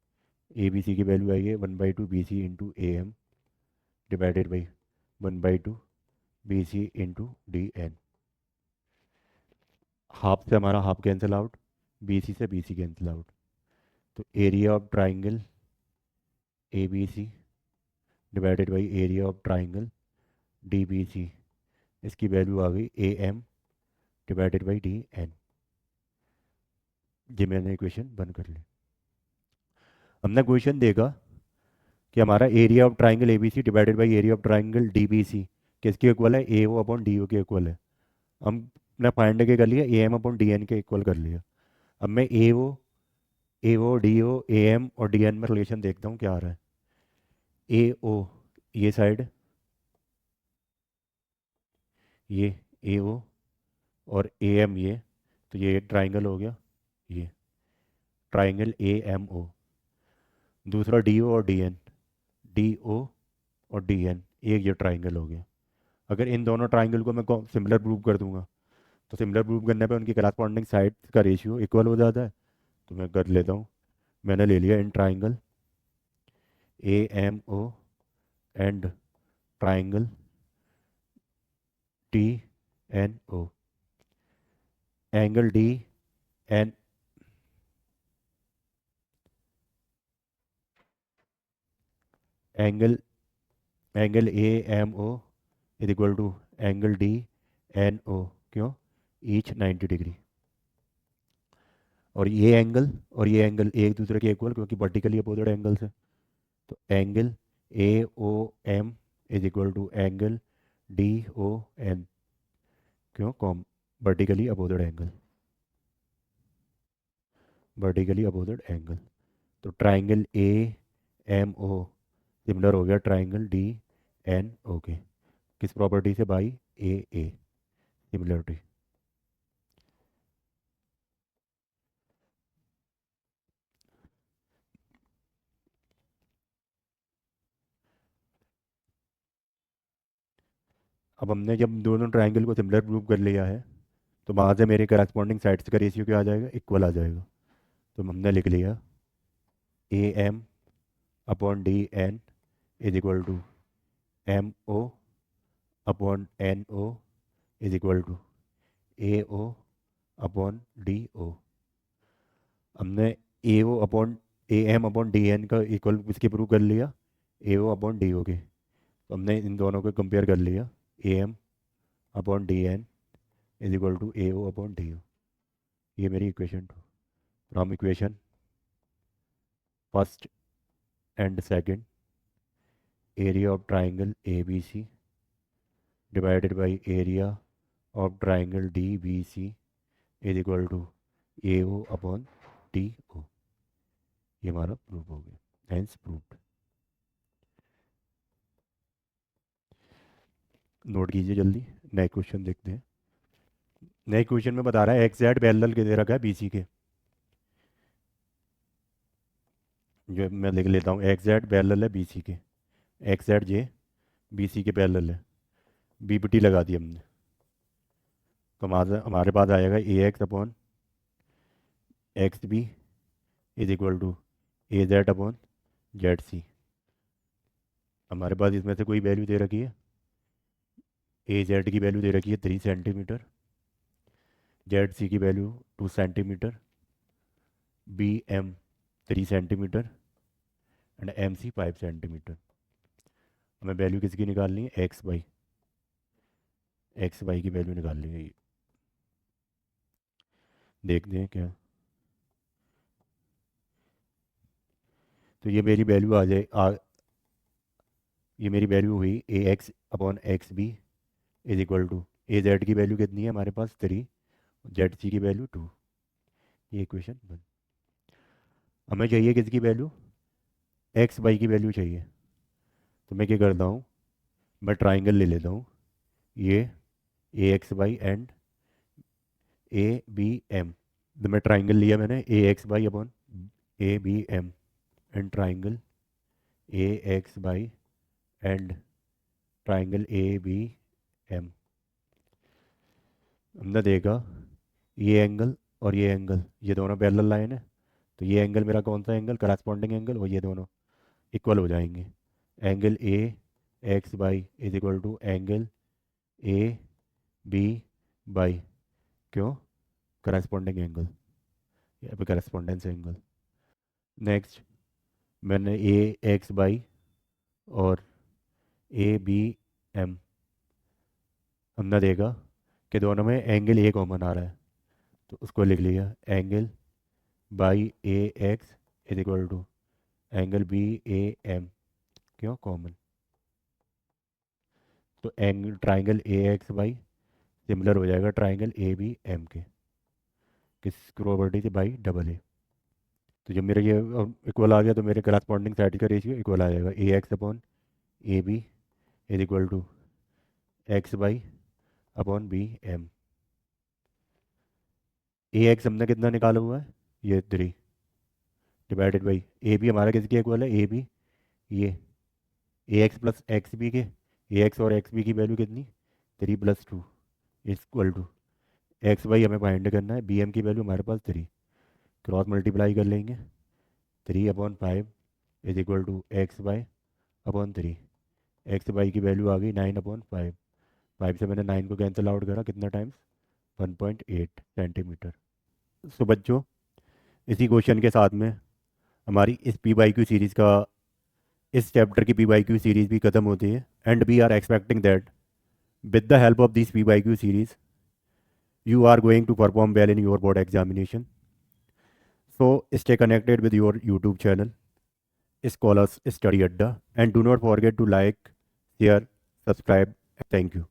A B C की वैल्यू आई है 1/2 B C into A M divided by 1/2 B C into D N. Half से हमारा half cancel out, B C से B C cancel out, तो area of triangle A B C divided by area of triangle D B सी, इसकी value आ गई A M divided by D N. ये मैंने equation बन कर ली। हमने क्वेश्चन देखा कि हमारा area of triangle A B C divided by area of triangle D B C किसके इक्वल है, A O upon D O के इक्वल है। हमने फाइंड के कर लिया, A M upon D N के इक्वल कर लिया। अब मैं A O D O A M और डी एन में रिलेशन देखता हूँ क्या आ रहा है। ए ओ ये साइड, ये ए ओ और ए एम ये, तो ये ट्राइंगल हो गया, ये ट्राइंगल ए एम ओ। दूसरा डी ओ और डी एन, डी ओ और डी एन, एक ये ट्राइंगल हो गया। अगर इन दोनों ट्राइंगल को मैं सिमिलर प्रूव कर दूंगा, तो सिमिलर प्रूव करने पे उनकी करस्पॉन्डिंग साइड का रेशियो इक्वल हो जाता है। तो मैं कर लेता हूँ। मैंने ले लिया in triangle A M O and triangle T N O, angle D N, angle angle A M O is equal to angle D N O. क्यों, ईच 90 डिग्री। और ये एंगल एक दूसरे के इक्वल, क्योंकि वर्टिकली अपोजिट एंगल्स है। तो angle A O M is equal to angle D O N, क्यों, कॉम vertically opposite angle, vertically opposite angle. तो triangle A M O similar हो गया ट्राइंगल डी एन ओ के, किस प्रॉपर्टी से, बाई ए सिमिलरिटी। अब हमने जब दोनों ट्राइंगल को सिमिलर प्रूव कर लिया है, तो वहाँ से मेरे करस्पॉन्डिंग साइड्स का रेशियो क्या आ जाएगा, इक्वल आ जाएगा। तो हमने लिख लिया A M upon D N is equal to M O upon N O is equal to A O upon D O. हमने A O upon A M upon D N का इक्वल इसके prove कर लिया, ए O upon D O के। तो हमने इन दोनों को कंपेयर कर लिया, A M upon D N is equal to A O upon D O. ये मेरी equation 2। From equation first and second, area of triangle A B C divided by area of triangle D B C is equal to A O upon D O. ये हमारा proof हो गया, hence proved. Note कीजिए जल्दी, नए question देखते हैं। नए क्वेश्चन में बता रहा है एक्स जेड पैरेलल के दे रखा है बीसी के। जो मैं लिख लेता हूँ, एक्स जेड पैरेलल है बीसी के, एक्स जेड जे बीसी के पैरेलल है। बीपीटी लगा दी हमने, तो हमारे पास आएगा A X upon X B is equal to A Z upon Z C. हमारे पास इसमें से कोई वैल्यू दे रखी है, ए जेड की वैल्यू दे रखी है 3 सेंटीमीटर, जेड सी की value 2 centimetre, B M 3 centimetre, and M C 5 centimetre. हमें वैल्यू किसकी निकालनी है, एक्स वाई की वैल्यू निकालनी है। देखते हैं क्या। तो ये मेरी वैल्यू ये मेरी वैल्यू हुई A X upon X B is equal to A Z की वैल्यू कितनी है हमारे पास 3, जेड सी की वैल्यू 2। ये इक्वेशन 1। हमें चाहिए किसकी वैल्यू, एक्स वाई की वैल्यू चाहिए। तो मैं क्या करता हूँ, मैं ट्राइंगल ले लेता हूँ, ये A X Y and A B M. तो मैं ट्राइंगल लिया मैंने A X Y upon A B M and triangle A X Y and triangle A B M. हमने देखा ये एंगल और ये दोनों पैरेलल लाइन है। तो ये एंगल मेरा कौन सा एंगल, करस्पॉन्डिंग एंगल, और ये दोनों इक्वल हो जाएंगे। Angle A X by is equal to angle A B by, क्यों, करस्पॉन्डिंग एंगल, यहाँ पे करस्पॉन्डेंस एंगल। नेक्स्ट मैंने ए एक्स बाई और ए बी एम, हमने देखा कि दोनों में एंगल ए कॉमन आ रहा है, तो उसको लिख लिया angle by A X is equal to angle B A M, क्यों, कॉमन। तो angle triangle A X by similar हो जाएगा ट्राइंगल ए बी एम के, किस प्रॉपर्टी से, बाई डबल ए। तो जब मेरा ये इक्वल आ गया तो मेरे करस्पॉन्डिंग साइड का रेशियो इक्वल आ जाएगा, A X upon A B is equal to X by upon B M. A X हमने कितना निकाला हुआ है, ये 3 डिवाइडेड बाई ए बी हमारा किसके इक्वल है, ए बी, ये A x plus x B के, ए एक्स और एक्स बी की वैल्यू कितनी, 3 + 2 इक्वल टू एक्स बाई हमें फाइंड करना है, बी एम की वैल्यू हमारे पास 3, क्रॉस मल्टीप्लाई कर लेंगे, 3/5 is equal to X by upon 3। X by की वैल्यू आ गई 9/5, 5 से मैंने 9 को कैंसिल आउट करा, कितना टाइम्स, 1.8 सेंटीमीटर। सो बच्चों, इसी क्वेश्चन के साथ में हमारी इस पी वाई क्यू सीरीज़ का, इस चैप्टर की पी वाई क्यू सीरीज़ भी ख़त्म होती है। And we are expecting that with the help of this PYQ series, you are going to perform well in your board examination. So stay connected with your YouTube channel, Scholars Study Adda, and do not forget to like, share, subscribe. Thank you.